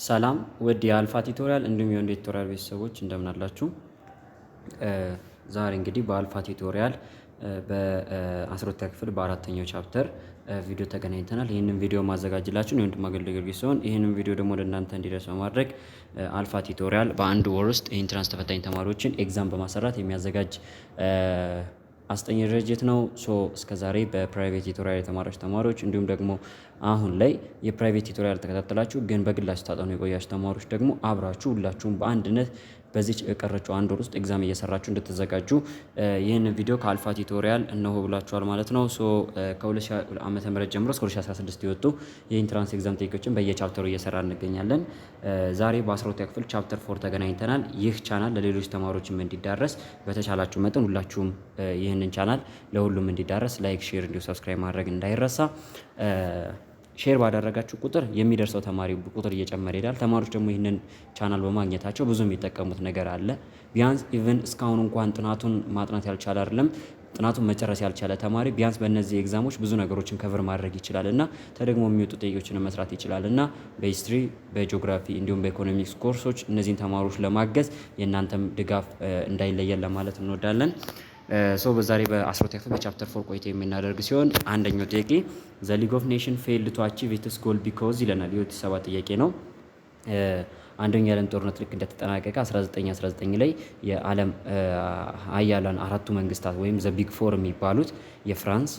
ሰላም ውድ የአልፋ ቲቶሪያል እንዲሁም የወንድ ቲቶሪያል ቤተሰቦች እንደምን አላችሁ? ዛሬ እንግዲህ በአልፋ ቲቶሪያል በ12ኛ ክፍል በአራተኛው ቻፕተር ቪዲዮ ተገናኝተናል። ይህንን ቪዲዮ ማዘጋጅላችሁ ነው ወንድም አገልግሎት ጊዮርጊስ ሲሆን ይህንን ቪዲዮ ደግሞ ለእናንተ እንዲደርስ በማድረግ አልፋ ቲቶሪያል በአንድ ወር ውስጥ የኢንትራንስ ተፈታኝ ተማሪዎችን ኤግዛም በማሰራት የሚያዘጋጅ አስጠኝ ድርጅት ነው። እስከዛሬ በፕራይቬት ቲቶሪያል የተማራችሁ ተማሪዎች እንዲሁም ደግሞ አሁን ላይ የፕራይቬት ቲቶሪያል ተከታተላችሁ ግን በግላችሁ ታጠኑ የቆያችሁ ተማሪዎች ደግሞ አብራችሁ ሁላችሁም በአንድነት በዚህ የቀረችው አንድ ወር ውስጥ ኤግዛም እየሰራችሁ እንድትዘጋጁ ይህንን ቪዲዮ ከአልፋ ቲቶሪያል እነሆ ብላችኋል ማለት ነው። ከ2000 ዓመተ ምህረት ጀምሮ እስከ 2016 የወጡ የኢንትራንስ ኤግዛም ቴኮችን በየቻፕተሩ እየሰራ እንገኛለን። ዛሬ በ12ኛ ክፍል ቻፕተር 4 ተገናኝተናል። ይህ ቻናል ለሌሎች ተማሪዎችም እንዲዳረስ በተቻላችሁ መጠን ሁላችሁም ይህንን ቻናል ለሁሉም እንዲዳረስ ላይክ፣ ሼር እንዲሁ ሰብስክራይብ ማድረግ እንዳይረሳ። ሼር ባደረጋችሁ ቁጥር የሚደርሰው ተማሪ ቁጥር እየጨመረ ይሄዳል። ተማሪዎች ደግሞ ይህንን ቻናል በማግኘታቸው ብዙ የሚጠቀሙት ነገር አለ። ቢያንስ ኢቭን እስካሁን እንኳን ጥናቱን ማጥናት ያልቻለ አይደለም ጥናቱን መጨረስ ያልቻለ ተማሪ ቢያንስ በእነዚህ ኤግዛሞች ብዙ ነገሮችን ከቨር ማድረግ ይችላል እና ተደግሞ የሚወጡ ጥያቄዎችን መስራት ይችላል እና በሂስትሪ በጂኦግራፊ እንዲሁም በኢኮኖሚክስ ኮርሶች እነዚህን ተማሪዎች ለማገዝ የእናንተም ድጋፍ እንዳይለየን ለማለት እንወዳለን። በዛሬ በ12ኛ ክፍል በቻፕተር 4 ቆይታ የምናደርግ ሲሆን አንደኛው ጥያቄ ዘ ሊግ ኦፍ ኔሽን ፌልድ ቱ አቺቭ ኢትስ ጎል ቢኮዝ ይለናል። ይህ 7 ጥያቄ ነው። አንደኛው የዓለም ጦርነት ልክ እንደተጠናቀቀ 1919 ላይ የዓለም ሀያላን አራቱ መንግስታት ወይም ዘ ቢግ ፎር የሚባሉት የፍራንስ፣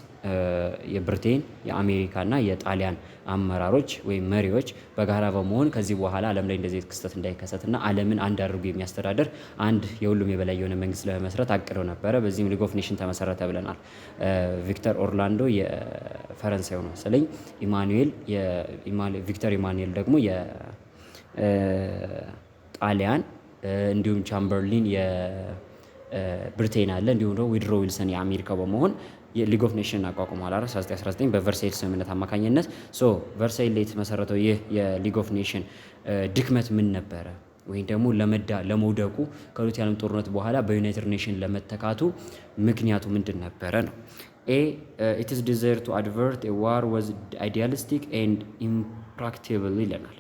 የብሪቴን፣ የአሜሪካ እና የጣሊያን አመራሮች ወይም መሪዎች በጋራ በመሆን ከዚህ በኋላ ዓለም ላይ እንደዚህ ክስተት እንዳይከሰትና ዓለምን አንድ አድርጎ የሚያስተዳድር አንድ የሁሉም የበላይ የሆነ መንግስት ለመመስረት አቅደው ነበረ። በዚህም ሊግ ኦፍ ኔሽን ተመሰረተ ብለናል። ቪክተር ኦርላንዶ የፈረንሳዩ ነው መሰለኝ፣ ቪክተር ኢማኑኤል ደግሞ ጣሊያን እንዲሁም ቻምበርሊን የብሪቴን አለ እንዲሁም ደግሞ ዊድሮ ዊልሰን የአሜሪካው በመሆን የሊግ ኦፍ ኔሽን አቋቁሟል። 1919 በቨርሳይል ስምምነት አማካኝነት ቨርሳይል ላይ የተመሰረተው ይህ የሊግ ኦፍ ኔሽን ድክመት ምን ነበረ ወይም ደግሞ ለመውደቁ ከሁለተኛው የዓለም ጦርነት በኋላ በዩናይትድ ኔሽን ለመተካቱ ምክንያቱ ምንድን ነበረ ነው። it is desired to avert a war was idealistic and impracticable ይለናል።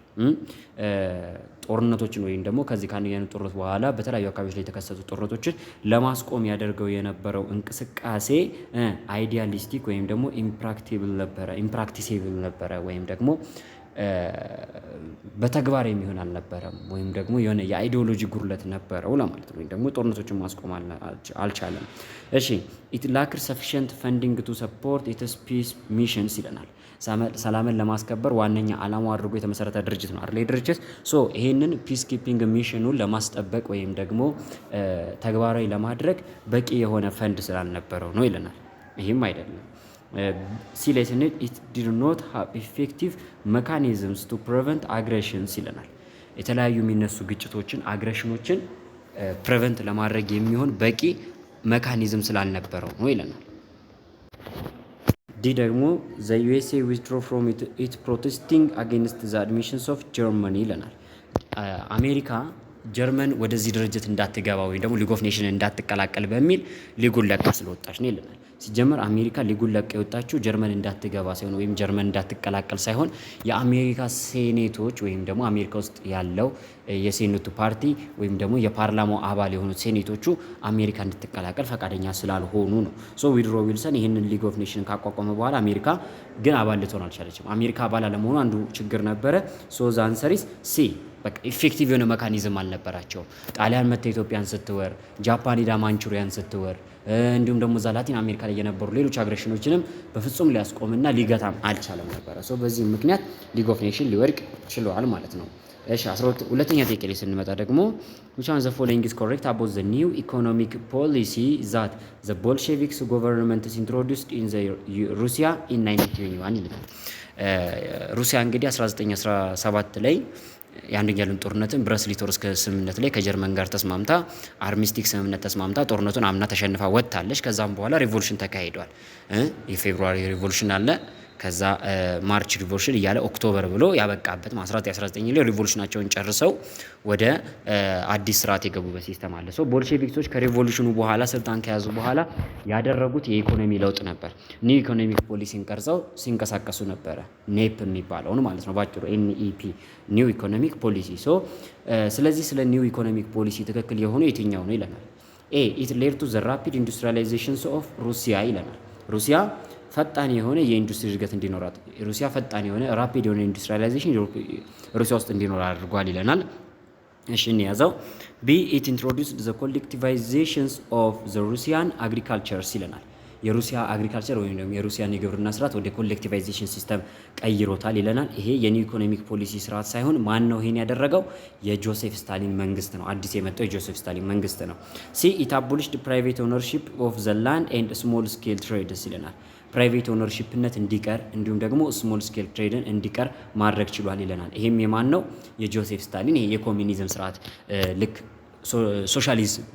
ጦርነቶችን ወይም ደግሞ ከዚህ ከአንደኛው ዓለም ጦርነት በኋላ በተለያዩ አካባቢዎች ላይ የተከሰቱ ጦርነቶችን ለማስቆም ያደርገው የነበረው እንቅስቃሴ አይዲያሊስቲክ ወይም ደግሞ ኢምፕራክቲሴብል ነበረ ወይም ደግሞ በተግባር የሚሆን አልነበረም ወይም ደግሞ የሆነ የአይዲዮሎጂ ጉድለት ነበረው ለማለት ነው። ወይም ደግሞ ጦርነቶችን ማስቆም አልቻለም። እሺ it lacked sufficient funding to support its peace missions ይለናል። ሰላምን ለማስከበር ዋነኛ ዓላማው አድርጎ የተመሰረተ ድርጅት ነው አይደል? ድርጅት ይሄንን ፒስ ኪፒንግ ሚሽኑን ለማስጠበቅ ወይም ደግሞ ተግባራዊ ለማድረግ በቂ የሆነ ፈንድ ስላልነበረው ነው ይለናል። ይህም አይደለም ሲሌስኔት it did not have effective mechanisms to prevent aggressions ይለናል። የተለያዩ የሚነሱ ግጭቶችን አግሬሽኖችን ፕሪቨንት ለማድረግ የሚሆን በቂ ሜካኒዝም ስላልነበረው ነው ይለናል። ዲ ደግሞ the USA withdraw from it protesting against the admissions of Germany ይለናል። አሜሪካ ጀርመን ወደዚህ ድርጅት እንዳትገባ ወይም ደግሞ ሊግ ኦፍ ኔሽን እንዳትቀላቀል በሚል ሊጉን ለቃ ስለወጣች ነው ይለናል። ሲጀመር አሜሪካ ሊጉን ለቃ የወጣችው ጀርመን እንዳትገባ ሳይሆን ወይም ጀርመን እንዳትቀላቀል ሳይሆን የአሜሪካ ሴኔቶች ወይም ደግሞ አሜሪካ ውስጥ ያለው የሴኔቱ ፓርቲ ወይም ደግሞ የፓርላማው አባል የሆኑት ሴኔቶቹ አሜሪካ እንድትቀላቀል ፈቃደኛ ስላልሆኑ ነው። ዊድሮ ዊልሰን ይህንን ሊግ ኦፍ ኔሽን ካቋቋመ በኋላ አሜሪካ ግን አባል ልትሆን አልቻለችም። አሜሪካ አባል አለመሆኑ አንዱ ችግር ነበረ። ዛንሰሪስ ሲ በቃ ኢፌክቲቭ የሆነ ሜካኒዝም አልነበራቸው። ጣሊያን መታ ኢትዮጵያን ስትወር፣ ጃፓን ሄዳ ማንቹሪያን ስትወር እንዲሁም ደግሞ እዛ ላቲን አሜሪካ ላይ የነበሩ ሌሎች አግሬሽኖችንም በፍጹም ሊያስቆምና ሊገታም አልቻለም ነበረ። በዚህ ምክንያት ሊግ ኦፍ ኔሽን ሊወድቅ ችሏል ማለት ነው። እሺ 12ኛ ጥያቄ ላይ ስንመጣ ደግሞ which one of the following is correct about the new economic policy that the Bolsheviks government is introduced in the Russia in 1921 ይላል። ሩሲያ እንግዲህ 1917 ላይ የአንደኛው ዓለም ጦርነትን ብረስሊቶርስክ ስምምነት ላይ ከጀርመን ጋር ተስማምታ አርሚስቲክ ስምምነት ተስማምታ ጦርነቱን አምና ተሸንፋ ወጥታለች። ከዛም በኋላ ሪቮሉሽን ተካሂዷል። የፌብሩዋሪ ሪቮሉሽን አለ። ከዛ ማርች ሪቮሉሽን እያለ ኦክቶበር ብሎ ያበቃበት 1919 ላይ ሪቮሉሽናቸውን ጨርሰው ወደ አዲስ ስርዓት የገቡበት ሲስተም አለ። ሶ ቦልሼቪክሶች ከሪቮሉሽኑ በኋላ ስልጣን ከያዙ በኋላ ያደረጉት የኢኮኖሚ ለውጥ ነበር። ኒው ኢኮኖሚክ ፖሊሲን ቀርጸው ሲንቀሳቀሱ ነበረ። ኔፕ የሚባለውን ማለት ነው ባጭሩ NEP ኒው ኢኮኖሚክ ፖሊሲ። ሶ ስለዚህ ስለ ኒው ኢኮኖሚክ ፖሊሲ ትክክል የሆነው የትኛው ነው ይለናል። ኢት ሌድ ቱ ዘ ራፒድ ኢንዱስትሪያላይዜሽን ኦፍ ሩሲያ ይለናል። ሩሲያ ፈጣን የሆነ የኢንዱስትሪ እድገት እንዲኖራት ሩሲያ ፈጣን የሆነ ራፒድ የሆነ ኢንዱስትሪያላይዜሽን ሩሲያ ውስጥ እንዲኖር አድርጓል ይለናል። እሺ እንያዘው። ቢ ኢት ኢንትሮዲውስድ ዘ ኮሌክቲቫይዜሽንስ ኦፍ ዘ ሩሲያን አግሪካልቸርስ ይለናል። የሩሲያ አግሪካልቸር ወይም ደግሞ የሩሲያን የግብርና ስርዓት ወደ ኮሌክቲቫይዜሽን ሲስተም ቀይሮታል ይለናል። ይሄ የኒው ኢኮኖሚክ ፖሊሲ ስርዓት ሳይሆን ማን ነው ይሄን ያደረገው? የጆሴፍ ስታሊን መንግስት ነው። አዲስ የመጣው የጆሴፍ ስታሊን መንግስት ነው። ሲ ኢት አቦሊሽድ ፕራይቬት ኦነርሺፕ ኦፍ ዘ ላንድ ኤንድ ስሞል ስኬል ትሬድስ ይለናል። ፕራይቬት ኦነርሺፕነት እንዲቀር እንዲሁም ደግሞ ስሞል ስኬል ትሬድን እንዲቀር ማድረግ ችሏል ይለናል። ይሄም የማን ነው? የጆሴፍ ስታሊን። ይሄ የኮሚኒዝም ስርዓት ልክ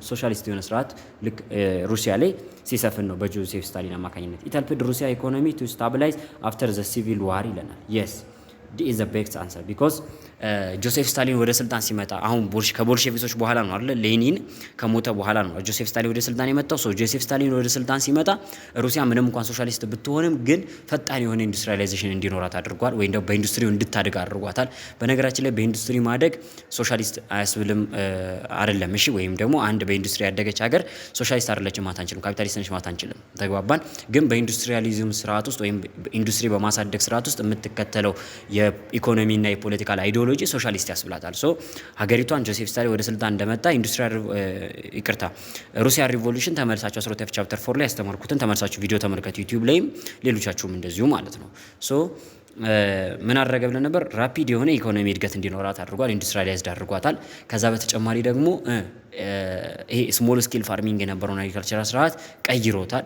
ሶሻሊስት የሆነ ስርዓት ልክ ሩሲያ ላይ ሲሰፍን ነው በጆሴፍ ስታሊን አማካኝነት። ኢት ሄልፕድ ሩሲያ ኢኮኖሚ ቱ ስታቢላይዝ አፍተር ዘ ሲቪል ዋር ይለናል። የስ ዲ ኢዝ ዘ ቤስት አንሰር ቢኮዝ ጆሴፍ ስታሊን ወደ ስልጣን ሲመጣ አሁን ከቦልሼቪኮች በኋላ ነው አይደል? ሌኒን ከሞተ በኋላ ነው ጆሴፍ ስታሊን ወደ ስልጣን የመጣው። ጆሴፍ ስታሊን ወደ ስልጣን ሲመጣ ሩሲያ ምንም እንኳን ሶሻሊስት ብትሆንም ግን ፈጣን የሆነ ኢንዱስትሪያላይዜሽን እንዲኖራት አድርጓል፣ ወይም ደግሞ በኢንዱስትሪው እንድታድግ አድርጓታል። በነገራችን ላይ በኢንዱስትሪ ማደግ ሶሻሊስት አያስብልም አይደለም። እሺ፣ ወይም ደግሞ አንድ በኢንዱስትሪ ያደገች ሀገር ሶሻሊስት አይደለችም ማለት አንችልም፣ ካፒታሊስት ነች ማለት አንችልም። ተግባባን? ግን በኢንዱስትሪያሊዝም ስርዓት ውስጥ ወይም ኢንዱስትሪ በማሳደግ ስርዓት ውስጥ የምትከተለው የኢኮኖሚና የፖለቲካል አይዲዮሎጂ ሶሻሊስት ያስብላታል። ሶ ሀገሪቷን ጆሴፍ ስታሊን ወደ ስልጣን እንደመጣ ሩሲያ ሪቮሉሽን ተመልሳችሁ 12 ቻፕተር 4 ላይ ያስተማርኩትን ተመልሳችሁ ቪዲዮ ተመልከቱ፣ ዩቲዩብ ላይም ሌሎቻችሁም እንደዚሁ ማለት ነው። ሶ ምን አደረገ ብለን ነበር? ራፒድ የሆነ ኢኮኖሚ እድገት እንዲኖራት አድርጓል፣ ኢንዱስትሪያላይዝድ አድርጓታል። ከዛ በተጨማሪ ደግሞ ይሄ ስሞል ስኬል ፋርሚንግ የነበረውን አግሪካልቸር ስርዓት ቀይሮታል።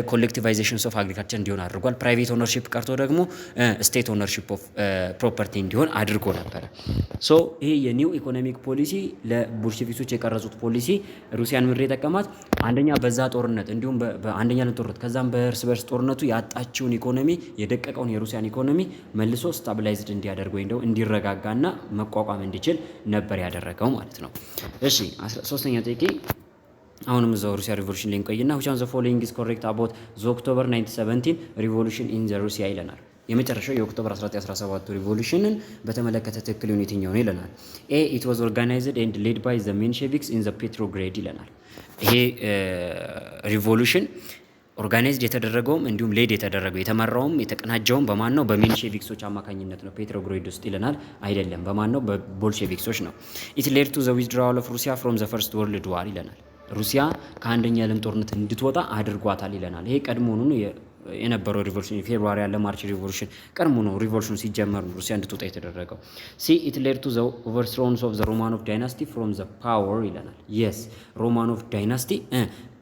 ኮሌክቲቫይዜሽን ኦፍ አግሪካልቸር እንዲሆን አድርጓል። ፕራይቬት ኦነርሺፕ ቀርቶ ደግሞ ስቴት ኦነርሺፕ ኦፍ ፕሮፐርቲ እንዲሆን አድርጎ ነበረ። ሶ ይሄ የኒው ኢኮኖሚክ ፖሊሲ ለቦልሼቪኮች የቀረጹት ፖሊሲ ሩሲያን ምድር የጠቀማት አንደኛ በዛ ጦርነት እንዲሁም በአንደኛ ጦርነት ከዛም በእርስ በርስ ጦርነቱ ያጣችውን ኢኮኖሚ የደቀቀውን የሩሲያን ኢኮኖሚ መልሶ ስታቢላይዝድ እንዲያደርግ ወይም ደግሞ እንዲረጋጋና መቋቋም እንዲችል ነበር ያደረገው ማለት ነው። እሺ ሶስተኛ ጥያቄ አሁንም እዛው ሩሲያ ሪቮሉሽን ላይ እንቆይና which of the following is correct about the October 1917 revolution in the Russia ይለናል። የመጨረሻው የኦክቶበር 1917 ሪቮሉሽንን በተመለከተ ትክክል የትኛው ነው ይለናል። ኤ it was organized and led by the Mensheviks in the Petrograd ይለናል። ይሄ ሪቮሉሽን ኦርጋናይዝድ የተደረገውም እንዲሁም ሌድ የተደረገው የተመራውም የተቀናጀውም በማን ነው? በሜንሼቪክሶች አማካኝነት ነው። ፔትሮግሬድ ውስጥ ይለናል። አይደለም፣ በማን ነው? በቦልሼቪክሶች ነው። ኢት ሌድ ቱ ዘ ዊዝድራዋል ኦፍ ሩሲያ ፍሮም ዘ ፈርስት ወርልድ ዋር ይለናል። ሩሲያ ከአንደኛ ዓለም ጦርነት እንድትወጣ አድርጓታል ይለናል። ይሄ ቀድሞውኑ የነበረው ሪቮሉሽን ፌብሩዋሪ ያለ ማርች ሪቮሉሽን ቀድሞ ነው ሪቮሉሽኑ ሲጀመር ሩሲያ እንድትወጣ የተደረገው። ሲ ኢት ሌድ ቱ ዘ ኦቨርትሮንስ ኦፍ ዘ ሮማኖቭ ዳይናስቲ ፍሮም ዘ ፓወር ይለናል። የስ ሮማኖቭ ዳይናስቲ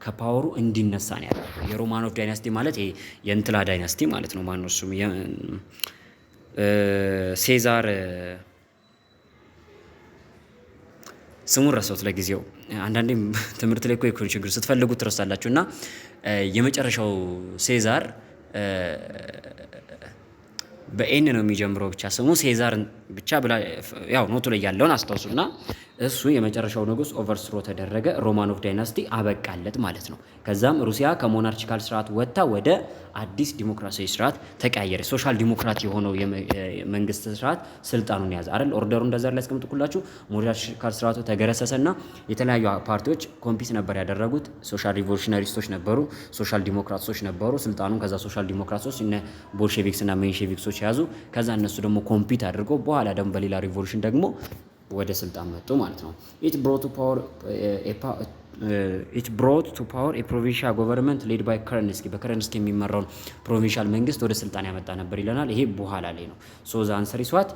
ከፓወሩ እንዲነሳ ነው ያደረገው። የሮማኖቭ ዳይናስቲ ማለት ይሄ የእንትላ ዳይናስቲ ማለት ነው። ማነው እሱም ሴዛር ስሙን ረሳሁት ለጊዜው። አንዳንዴ ትምህርት ላይ እኮ ችግር ስትፈልጉት ትረሳላችሁ። እና የመጨረሻው ሴዛር በኤን ነው የሚጀምረው ብቻ ስሙ ሴዛር ብቻ ብላ ያው ኖቱ ላይ ያለውን አስታውሱና እሱ የመጨረሻው ንጉስ ኦቨርስሮ ተደረገ። ሮማኖቭ ዳይናስቲ አበቃለት ማለት ነው። ከዛም ሩሲያ ከሞናርቺካል ስርዓት ወጥታ ወደ አዲስ ዲሞክራሲያዊ ስርዓት ተቀያየረ። ሶሻል ዲሞክራት የሆነው የመንግስት ስርዓት ስልጣኑን ያዘ አይደል? ኦርደሩ እንደዛ ላይ አስቀምጥኩላችሁ። ሞናርቺካል ስርዓቱ ተገረሰሰና የተለያዩ ፓርቲዎች ኮምፒት ነበር ያደረጉት። ሶሻል ሪቮሉሽነሪስቶች ነበሩ፣ ሶሻል ዲሞክራቶች ነበሩ። ስልጣኑን ከዛ ሶሻል ዲሞክራቶች እነ ቦልሼቪክስ እና ሜንሼቪክሶች ያዙ። ከዛ እነሱ ደግሞ ኮምፒት አድርገው በኋላ ደግሞ በሌላ ሪቮሉሽን ደግሞ ወደ ስልጣን መጡ ማለት ነው። ኢት ብሮት ቱ ፓወር ኤ ፕሮቪንሻል ገቨርንመንት ሌድ ባይ ከረንስኪ በከረንስኪ የሚመራውን ፕሮቪንሻል መንግስት ወደ ስልጣን ያመጣ ነበር ይለናል። ይሄ በኋላ ላይ ነው። ሶ ዘ አንሰር ኢዝ ዋት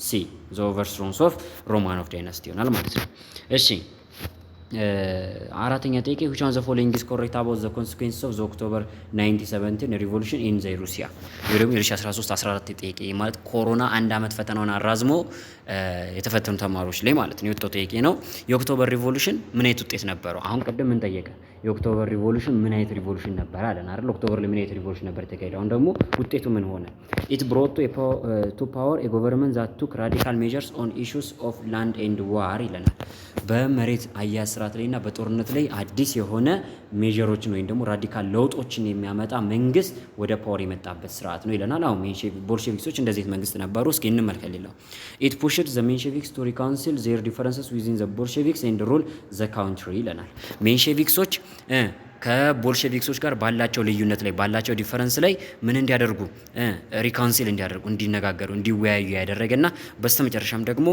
ሲ ዘ ኦቨርትሮንስ ኦፍ ሮማኖቭ ዳይናስቲ ይሆናል ማለት ነው። እሺ አራተኛ ጥያቄ which one of the following is correct about the consequences of the October 1917 revolution in the Russia ወይ ደግሞ የ2013 14 ጥያቄ ማለት ኮሮና አንድ አመት ፈተናውን አራዝሞ የተፈተኑ ተማሪዎች ላይ ማለት ነው የወጣው ጥያቄ ነው። የኦክቶበር ሪቮሉሽን ምን አይነት ውጤት ነበረው? አሁን ቅድም ምን ጠየቀ? የኦክቶበር ሪቮሉሽን ምን አይነት ሪቮሉሽን ነበር አለን አይደል? ኦክቶበር ላይ ምን አይነት ሪቮሉሽን ነበር የተካሄደው? አሁን ደግሞ ውጤቱ ምን ሆነ? ኢት ብሮት ቱ ፓወር ኤ ገቨርንመንት ዛት ቱክ ራዲካል ሜዠርስ ኦን ኢሹስ ኦፍ ላንድ ኤንድ ዋር ይለናል። በመሬት አያያዝ ስርዓት ላይና በጦርነት ላይ አዲስ የሆነ ሜዠሮችን ወይም ደግሞ ራዲካል ለውጦችን የሚያመጣ መንግስት ወደ ፓወር የመጣበት ስርዓት ነው ይለናል። አሁን ቦልሼቪክሶች እንደዚህ መንግስት ነበሩ። እስኪ እንመልከት። ሌላው ኢት ፑሽድ ዘ ሜንሼቪክስ ቱ ሪካውንሲል ዜር ዲፈረንስስ ዊዚን ዘ ቦልሼቪክስ ኤንድ ሩል ዘ ካውንትሪ ይለናል። ሜንሼቪክሶች ከቦልሼቪክሶች ጋር ባላቸው ልዩነት ላይ ባላቸው ዲፈረንስ ላይ ምን እንዲያደርጉ ሪካውንሲል እንዲያደርጉ እንዲነጋገሩ እንዲወያዩ ያደረገና በስተመጨረሻም ደግሞ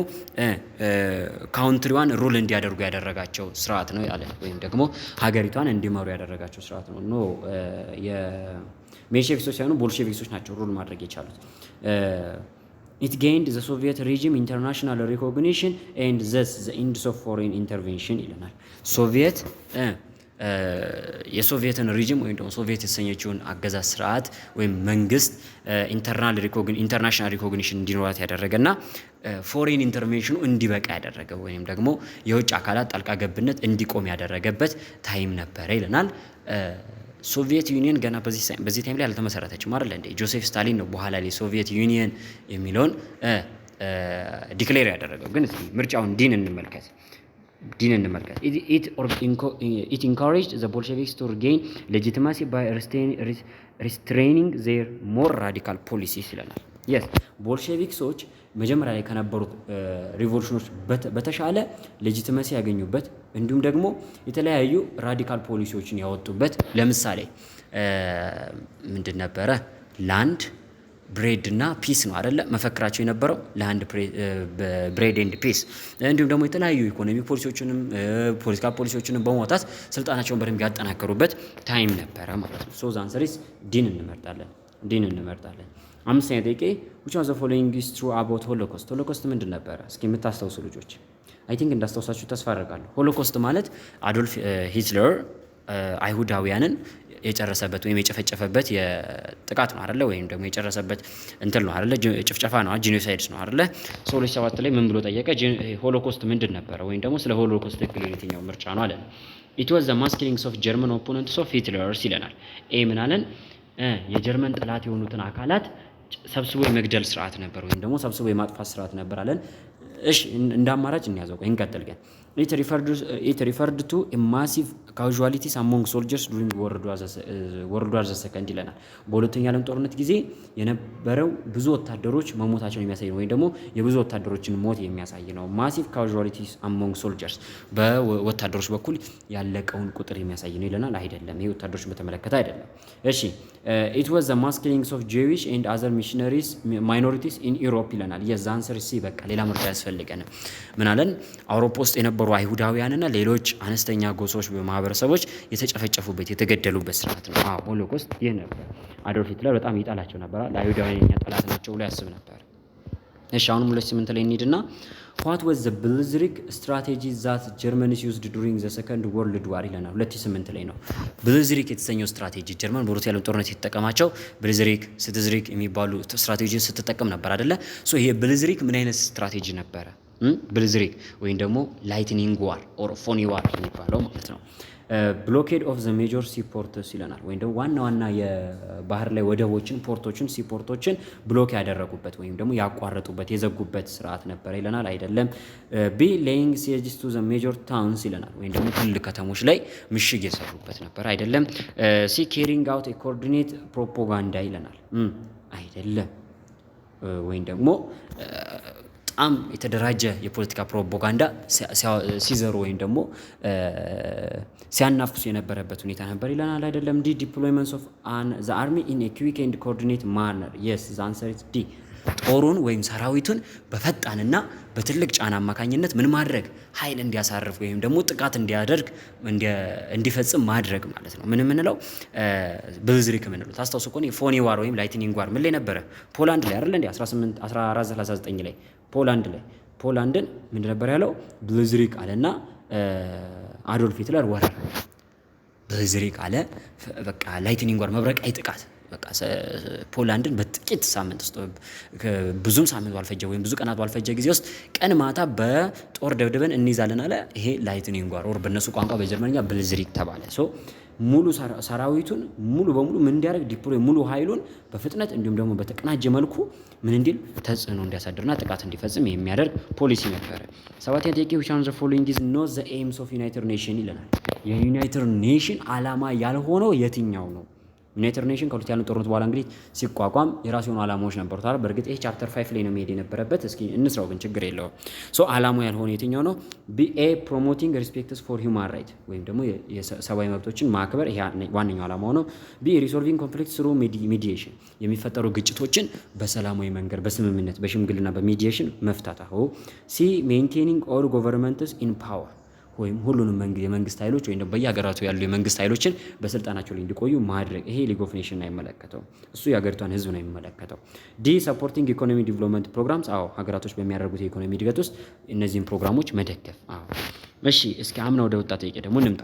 ካውንትሪዋን ሩል እንዲያደርጉ ያደረጋቸው ስርዓት ነው ያለ ወይም ደግሞ ሀገሪቷን እንዲመሩ ያደረጋቸው ስርዓት ነው። ኖ የሜንሼቪክሶች ሳይሆኑ ቦልሼቪክሶች ናቸው ሩል ማድረግ የቻሉት። It gained the Soviet regime international recognition and thus the end of foreign intervention ይለናል። ሶቪየት የሶቪየትን ሪጅም ወይም ደግሞ ሶቪየት የተሰኘችውን አገዛዝ ስርዓት ወይም መንግስት ኢንተርናሽናል ሪኮግኒሽን እንዲኖራት ያደረገና ፎሬን ኢንተርቬንሽኑ እንዲበቃ ያደረገ ወይም ደግሞ የውጭ አካላት ጣልቃ ገብነት እንዲቆም ያደረገበት ታይም ነበረ ይለናል። ሶቪየት ዩኒየን ገና በዚህ ታይም ላይ አልተመሰረተችም አይደል እንዴ? ጆሴፍ ስታሊን ነው በኋላ ላይ ሶቪየት ዩኒየን የሚለውን ዲክሌር ያደረገው። ግን እስኪ ምርጫውን ዲን እንመልከት። It encouraged the Bolsheviks to regain legitimacy by restraining their more radical policies ይለናል። yes ቦልሼቪክሶች መጀመሪያ ላይ ከነበሩት ሪቮሉሽኖች በተሻለ ሌጂቲመሲ ያገኙበት እንዲሁም ደግሞ የተለያዩ ራዲካል ፖሊሲዎችን ያወጡበት ለምሳሌ ምንድን ነበረ? ላንድ ብሬድ እና ፒስ ነው አይደለ? መፈክራቸው የነበረው ላንድ ብሬድ ኤንድ ፒስ። እንዲሁም ደግሞ የተለያዩ ኢኮኖሚ ፖሊሲዎችንም ፖለቲካ ፖሊሲዎችንም በማውጣት ስልጣናቸውን በደንብ ያጠናከሩበት ታይም ነበረ ማለት ነው። ሶ ዛንሰሪስ ዲን እንመርጣለን። አምስተኛ ጥያቄ which of the following is true about ሆሎኮስት? ሆሎኮስት ምንድን ነበረ? እስኪ የምታስታውሱ ልጆች አይ ቲንክ እንዳስታውሳችሁ ተስፋ አደርጋለሁ። ሆሎኮስት ማለት አዶልፍ ሂትለር አይሁዳውያንን የጨረሰበት ወይም የጨፈጨፈበት የጥቃት ነው አይደለ? ወይም ደግሞ የጨረሰበት እንትን ነው አይደለ? ጭፍጨፋ ነው፣ ጂኖሳይድስ ነው አይደለ? 2007 ላይ ምን ብሎ ጠየቀ? ሆሎኮስት ምንድን ነበረ? ወይም ደግሞ ስለ ሆሎኮስት ትክክል የትኛው ምርጫ ነው አለ። it was the mass killings of German opponents of Hitler's ይለናል። ምን አለን? የጀርመን ጠላት የሆኑትን አካላት ሰብስቦ የመግደል ስርዓት ነበር ወይም ደግሞ ሰብስቦ የማጥፋት ስርዓት ነበር አለን። እሺ እንደ አማራጭ እንያዘው። እንቀጥል ግን it referred to a massive casualties among soldiers during World War II ይለናል። በሁለተኛው ዓለም ጦርነት ጊዜ የነበረው ብዙ ወታደሮች መሞታቸውን የሚያሳይ ነው ወይም ደግሞ የብዙ ወታደሮችን ሞት የሚያሳይ ነው። massive casualties among soldiers በወታደሮች በኩል ያለቀውን ቁጥር የሚያሳይ ነው ይለናል። አይደለም፣ ይሄ ወታደሮችን በተመለከተ አይደለም። እሺ it was the mass killings of Jewish and other minorities in Europe ይለናል። yes the answer is በቃ ሌላ ምርጫ ያስፈልገናል። ምን አለን? አውሮፓ ውስጥ የነበሩ አይሁዳውያንና ሌሎች አነስተኛ ጎሳዎች በማህበረሰቦች የተጨፈጨፉበት የተገደሉበት ስርዓት ነው። ሆሎኮስት ይህ ነበር። አዶልፍ ሂትለር በጣም ይጣላቸው ነበር። ለአይሁዳውያን የኛ ጠላት ናቸው ብሎ ያስብ ነበር። እሺ አሁንም 2008 ላይ እንሂድና what was the Blitzkrieg strategy that Germans used during the Second World War ይለናል። 2008 ላይ ነው ብልዝሪክ የተሰኘው ስትራቴጂ ጀርመን በሁለተኛው ዓለም ጦርነት የተጠቀማቸው ብልዝሪክ ስትዝሪክ የሚባሉ ስትራቴጂን ስትጠቀም ነበር አይደለ? ሶ ይሄ ብልዝሪክ ምን አይነት ስትራቴጂ ነበረ? ብልዝሪክ ወይም ደግሞ ላይትኒንግ ዋር ኦር ፎኒ ዋር የሚባለው ማለት ነው። ብሎኬድ ኦፍ ዘ ሜጆር ሲፖርትስ ይለናል። ወይም ደግሞ ዋና ዋና የባህር ላይ ወደቦችን፣ ፖርቶችን፣ ሲፖርቶችን ብሎክ ያደረጉበት ወይም ደግሞ ያቋረጡበት የዘጉበት ስርዓት ነበር ይለናል። አይደለም። ቢ ሌይንግ ሲጅስ ቱ ዘ ሜጆር ታውንስ ይለናል። ወይም ደግሞ ትልልቅ ከተሞች ላይ ምሽግ የሰሩበት ነበር። አይደለም። ሲ ኬሪንግ አውት ኮኦርዲኔት ፕሮፓጋንዳ ይለናል። አይደለም። ወይም ደግሞ በጣም የተደራጀ የፖለቲካ ፕሮፓጋንዳ ሲዘሩ ወይም ደግሞ ሲያናፍሱ የነበረበት ሁኔታ ነበር ይለናል። አይደለም። ዲ ዲፕሎይመንትስ ኦፍ ዘ አርሚ ኢን ኤ ኩዊክ ኤንድ ኮኦርዲኔት ማነር yes the answer is ዲ ጦሩን ወይም ሰራዊቱን በፈጣንና በትልቅ ጫና አማካኝነት ምን ማድረግ ኃይል እንዲያሳርፍ ወይም ደግሞ ጥቃት እንዲያደርግ እንዲፈጽም ማድረግ ማለት ነው። ምን የምንለው ብልዝሪክ የምንለው ታስታውሱ ከሆነ ፎኒ ዋር ወይም ላይትኒንግ ዋር ምን ላይ ነበረ? ፖላንድ ላይ አይደል እንዴ? 1439 ላይ ፖላንድን ምን ነበር ያለው? ብልዝሪክ አለና አዶልፍ ሂትለር ወረረ። ብልዝሪክ አለ በቃ ላይትኒንግ ዋር መብረቃዊ ጥቃት በቃ ፖላንድን በጥቂት ሳምንት ውስጥ ብዙም ሳምንት ባልፈጀ ወይም ብዙ ቀናት ባልፈጀ ጊዜ ውስጥ ቀን ማታ በጦር ደብድበን እንይዛለን አለ። ይሄ ላይትኒንግ ዋር ኦር በእነሱ ቋንቋ በጀርመንኛ ብልዝሪክ ተባለ። ሙሉ ሰራዊቱን ሙሉ በሙሉ ምን እንዲያደርግ ዲፕሎይ ሙሉ ኃይሉን በፍጥነት እንዲሁም ደግሞ በተቀናጀ መልኩ ምን እንዲል ተጽዕኖ እንዲያሳድርና ጥቃት እንዲፈጽም የሚያደርግ ፖሊሲ ነበረ። ሰባተኛ ጥያቄ which one of the following is not the aims of United Nation ይለናል። የዩናይትድ ኔሽን ዓላማ ያልሆነው የትኛው ነው? ዩናይትድ ኔሽን ከሁለት ያለው ጦርነት በኋላ እንግዲህ ሲቋቋም የራሱ የሆኑ ዓላማዎች ነበሩት አይደል? በእርግጥ ይሄ ቻፕተር 5 ላይ ነው መሄድ የነበረበት። እስኪ እንስራው ግን ችግር የለውም። ዓላማው ያልሆነ የትኛው ነው? ቢኤ ፕሮሞቲንግ ሪስፔክትስ ፎር ሂውማን ራይት ወይም ደግሞ የሰብአዊ መብቶችን ማክበር፣ ይሄ ዋነኛው ዓላማው ነው። ቢ ሪሶልቪንግ ኮንፍሊክት ስሩ ሚዲዬሽን የሚፈጠሩ ግጭቶችን በሰላማዊ መንገድ በስምምነት በሽምግልና በሚዲዬሽን መፍታት። ሲ ሜንቴኒንግ ኦል ጎቨርንመንትስ ኢን ፓወር ወይም ሁሉንም የመንግስት ኃይሎች ወይም በየሀገራቱ ያሉ የመንግስት ኃይሎችን በስልጣናቸው ላይ እንዲቆዩ ማድረግ። ይሄ ሊግ ኦፍ ኔሽን አይመለከተው፣ እሱ የሀገሪቷን ህዝብ ነው የሚመለከተው። ዲ ሰፖርቲንግ ኢኮኖሚ ዲቨሎፕመንት ፕሮግራምስ፣ ሀገራቶች በሚያደርጉት የኢኮኖሚ እድገት ውስጥ እነዚህን ፕሮግራሞች መደገፍ። እሺ እስኪ አምና ወደ ወጣ ጥያቄ ደግሞ እንምጣ።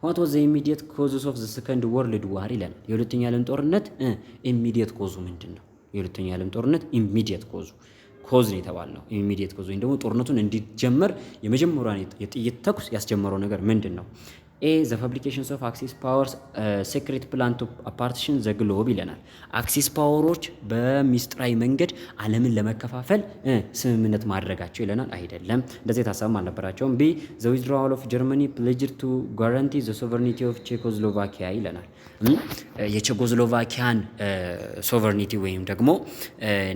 ዋት ዋዝ ዘ ኢሚዲየት ኮዝስ ኦፍ ዘ ሰከንድ ወርልድ ዋር ይለናል። የሁለተኛ ዓለም ጦርነት ኢሚዲየት ኮዙ ምንድን ነው? የሁለተኛ ዓለም ጦርነት ኢሚዲየት ኮዝ ነው የተባለው። ኢሚዲየት ኮዝ ወይም ደግሞ ጦርነቱን እንዲጀመር የመጀመሪያውን የጥይት ተኩስ ያስጀመረው ነገር ምንድን ነው? ኤ ዘ ፋብሪኬሽንስ ኦፍ አክሲስ ፓወርስ ሴክሬት ፕላን ቱ ፓርቲሽን ዘ ግሎብ ይለናል። አክሲስ ፓወሮች በሚስጥራዊ መንገድ ዓለምን ለመከፋፈል ስምምነት ማድረጋቸው ይለናል። አይደለም፣ እንደዚህ የታሰበም አልነበራቸውም። ቢ ዘ ዊዝድራዋል ኦፍ ጀርመኒ ፕሌጅድ ቱ ጋራንቲ ዘ ሶቨርኒቲ ኦፍ ቼኮስሎቫኪያ ይለናል። የቼኮስሎቫኪያን ሶቨርኒቲ ወይም ደግሞ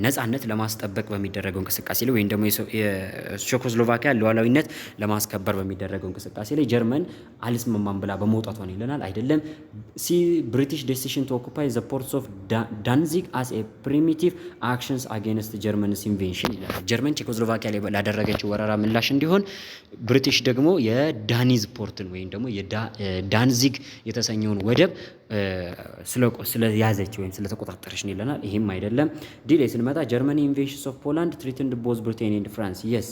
ነጻነት ለማስጠበቅ በሚደረገው እንቅስቃሴ ላይ ወይም ደግሞ የቼኮስሎቫኪያን ሉዓላዊነት ለማስከበር በሚደረገው እንቅስቃሴ ላይ ጀርመን አልስማማም ብላ በመውጣቷ ነው ይለናል። አይደለም። ሲ ብሪቲሽ ዴሲሽን ቱ ኦኩፓይ ዘ ፖርትስ ኦፍ ዳንዚግ አስ ኤ ፕሪሚቲቭ አክሽንስ አጌንስት ጀርመንስ ኢንቬንሽን ይለናል። ጀርመን ቼኮስሎቫኪያ ላይ ላደረገችው ወረራ ምላሽ እንዲሆን ብሪቲሽ ደግሞ የዳኒዝ ፖርትን ወይም ደግሞ የዳንዚግ የተሰኘውን ወደብ ስለያዘች ወይም ስለተቆጣጠረች ነው ይለናል። ይሄም አይደለም። ዲ ላይ ስንመጣ ጀርመኒ ኢንቬንሽንስ ኦፍ ፖላንድ ትሪትንድ ቦዝ ብሪቴን ኤንድ ፍራንስ። የስ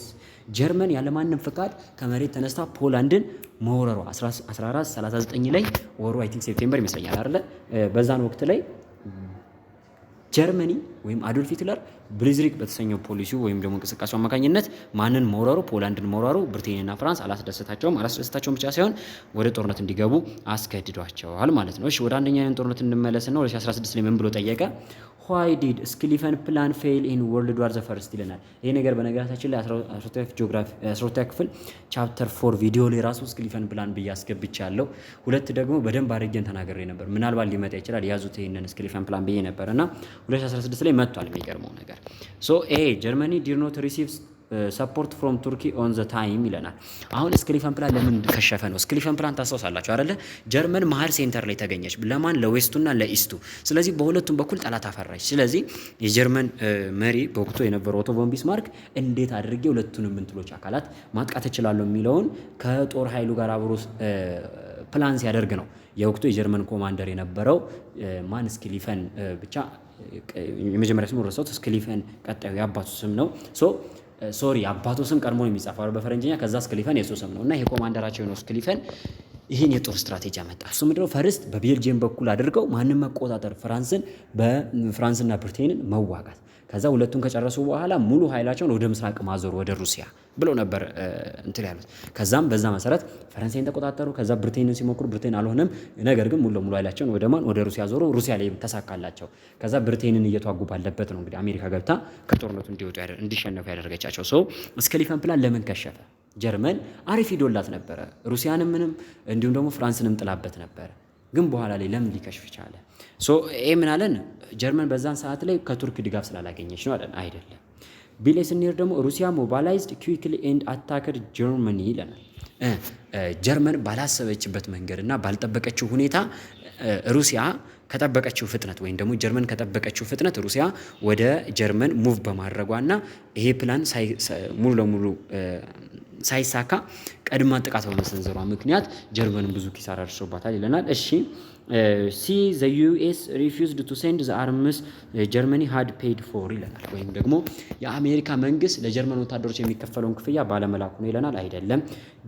ጀርመን ያለማንም ፍቃድ ከመሬት ተነስታ ፖላንድን መውረሯ 1439 ላይ ወሩ አይ ቲንክ ሴፕቴምበር ይመስለኛል አይደለ? በዛን ወቅት ላይ ጀርመኒ ወይም አዶልፍ ሂትለር ብሊዝሪክ በተሰኘው ፖሊሲው ወይም ደግሞ እንቅስቃሴው አማካኝነት ማንን መውረሩ? ፖላንድን መውረሩ ብሪቴንና ፍራንስ አላስደሰታቸውም ብቻ ሳይሆን ወደ ጦርነት እንዲገቡ አስገድዷቸዋል ማለት ነው። እሺ ወደ አንደኛ ዓለም ጦርነት እንመለስና 2016 ላይ ምን ብሎ ጠየቀ? ዋይ ዲድ ስክሊፈን ፕላን ፌል ኢን ወርልድ ዋር ዘ ፈርስት ይለናል። ይሄ ነገር በነገራችን ላይ 12ኛ ክፍል ቻፕተር 4 ቪዲዮ ላይ ራሱ ስክሊፈን ፕላን ብዬ አስገብቻለሁ። ሁለት ደግሞ በደንብ አድርጌን ተናግሬ ነበር። ምናልባት ሊመጣ ይችላል ያዙት ይሄንን ስክሊፈን ፕላን ብዬ ነበር እና 2016 ላይ መጥቷል። የሚገርመው ነገር ጀርመኒ ዲድ ኖት ሪሲቭ ሰፖርት ፍሮም ቱርኪ ኦን ዘ ታይም ይለናል። አሁን ስክሊፈን ፕላን ለምን ከሸፈ ነው? ስክሊፈን ፕላን ታስታውሳላችሁ አይደለ? ጀርመን መሀል ሴንተር ላይ ተገኘች። ለማን? ለዌስቱና ለኢስቱ። ስለዚህ በሁለቱም በኩል ጠላት አፈራች። ስለዚህ የጀርመን መሪ በወቅቱ የነበረው ኦቶ ቮን ቢስማርክ እንዴት አድርጌ ሁለቱንም እንትሎች አካላት ማጥቃት እችላለሁ የሚለውን ከጦር ኃይሉ ጋር አብሮ ፕላን ሲያደርግ ነው የወቅቱ የጀርመን ኮማንደር የነበረው ማን ስክሊፈን ብቻ የመጀመሪያ ስሙ ረሳሁት። ስክሊፈን ቀጣዩ የአባቱ ስም ነው። ሶሪ አባቱ ስም ቀድሞ ነው የሚጻፈው በፈረንጅኛ። ከዛ ስክሊፈን የሱ ስም ነው እና ይሄ ኮማንደራቸው ነው ስክሊፈን። ይህን የጦር ስትራቴጂ አመጣ። እሱ ምንድነው? ፈርስት በቤልጂየም በኩል አድርገው ማንም መቆጣጠር፣ ፍራንስና ብሪቴንን መዋጋት። ከዛ ሁለቱን ከጨረሱ በኋላ ሙሉ ኃይላቸውን ወደ ምስራቅ ማዞር ወደ ሩሲያ ብለው ነበር እንትን ያሉት። ከዛም በዛ መሰረት ፈረንሳይን ተቆጣጠሩ። ከዛ ብሪቴንን ሲሞክሩ ብሪቴን አልሆነም። ነገር ግን ሙሉ ለሙሉ ኃይላቸውን ወደ ማን? ወደ ሩሲያ ዞሮ ሩሲያ ላይ ተሳካላቸው። ከዛ ብሪቴንን እየተዋጉ ባለበት ነው እንግዲህ አሜሪካ ገብታ ከጦርነቱ እንዲሸነፉ ያደረገቻቸው። ስክሊፈን ፕላን ለምን ከሸፈ? ጀርመን አሪፍ ሂዶላት ነበረ። ሩሲያንም ምንም እንዲሁም ደግሞ ፍራንስንም ጥላበት ነበረ። ግን በኋላ ላይ ለምን ሊከሽፍ ቻለ? ምን አለን? ጀርመን በዛን ሰዓት ላይ ከቱርክ ድጋፍ ስላላገኘች ነው አለን። አይደለም። ቢሌ ስንሄድ ደግሞ ሩሲያ ሞባላይዝድ ኩዊክሊ ኤንድ አታክድ ጀርመኒ ይለናል። ጀርመን ባላሰበችበት መንገድ እና ባልጠበቀችው ሁኔታ ሩሲያ ከጠበቀችው ፍጥነት ወይም ደግሞ ጀርመን ከጠበቀችው ፍጥነት ሩሲያ ወደ ጀርመን ሙቭ በማድረጓና ይሄ ፕላን ሙሉ ለሙሉ ሳይሳካ ቀድማ ጥቃት በመሰንዘሯ ምክንያት ጀርመን ብዙ ኪሳራ ደርሶባታል ይለናል። እሺ ሲ ዘ ዩኤስ ሪፊውዝድ ቱ ሴንድ ዘ አርምስ ጀርመኒ ሃድ ፔድ ፎር ይለናል። ወይም ደግሞ የአሜሪካ መንግስት ለጀርመን ወታደሮች የሚከፈለውን ክፍያ ባለመላኩ ነው ይለናል። አይደለም።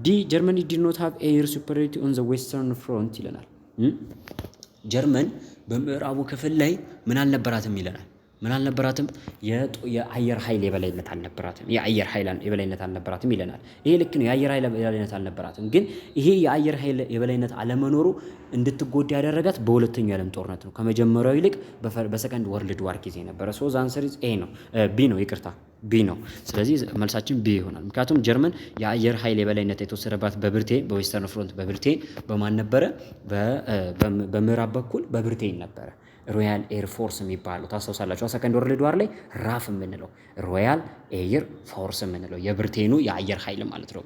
ዲ ጀርመኒ ዲድ ኖት ሃቭ ኤር ሱፐሪዮሪቲ ኦን ዘ ዌስተርን ፍሮንት ይለናል። ጀርመን በምዕራቡ ክፍል ላይ ምን አልነበራትም ይለናል። ምን አልነበራትም? የአየር ኃይል የበላይነት አልነበራትም። የአየር ኃይል የበላይነት አልነበራትም ይለናል። ይሄ ልክ ነው። የአየር ኃይል የበላይነት አልነበራትም። ግን ይሄ የአየር ኃይል የበላይነት አለመኖሩ እንድትጎዳ ያደረጋት በሁለተኛው የዓለም ጦርነት ነው። ከመጀመሪያው ይልቅ በሰከንድ ወርልድ ዋር ጊዜ ነበረ። ሶ ዛንሰሪዝ ኤ ነው ቢ ነው ይቅርታ ቢ ነው። ስለዚህ መልሳችን ቢ ይሆናል። ምክንያቱም ጀርመን የአየር ኃይል የበላይነት የተወሰደባት በብሪቴን በዌስተርን ፍሮንት በብሪቴን በማን ነበረ? በምዕራብ በኩል በብሪቴን ነበረ። ሮያል ኤር ፎርስ የሚባለው ታስታውሳላችሁ። ሰከንድ ወርልድ ዋር ላይ ራፍ የምንለው ሮያል ኤር ፎርስ የምንለው የብሪቴኑ የአየር ኃይል ማለት ነው።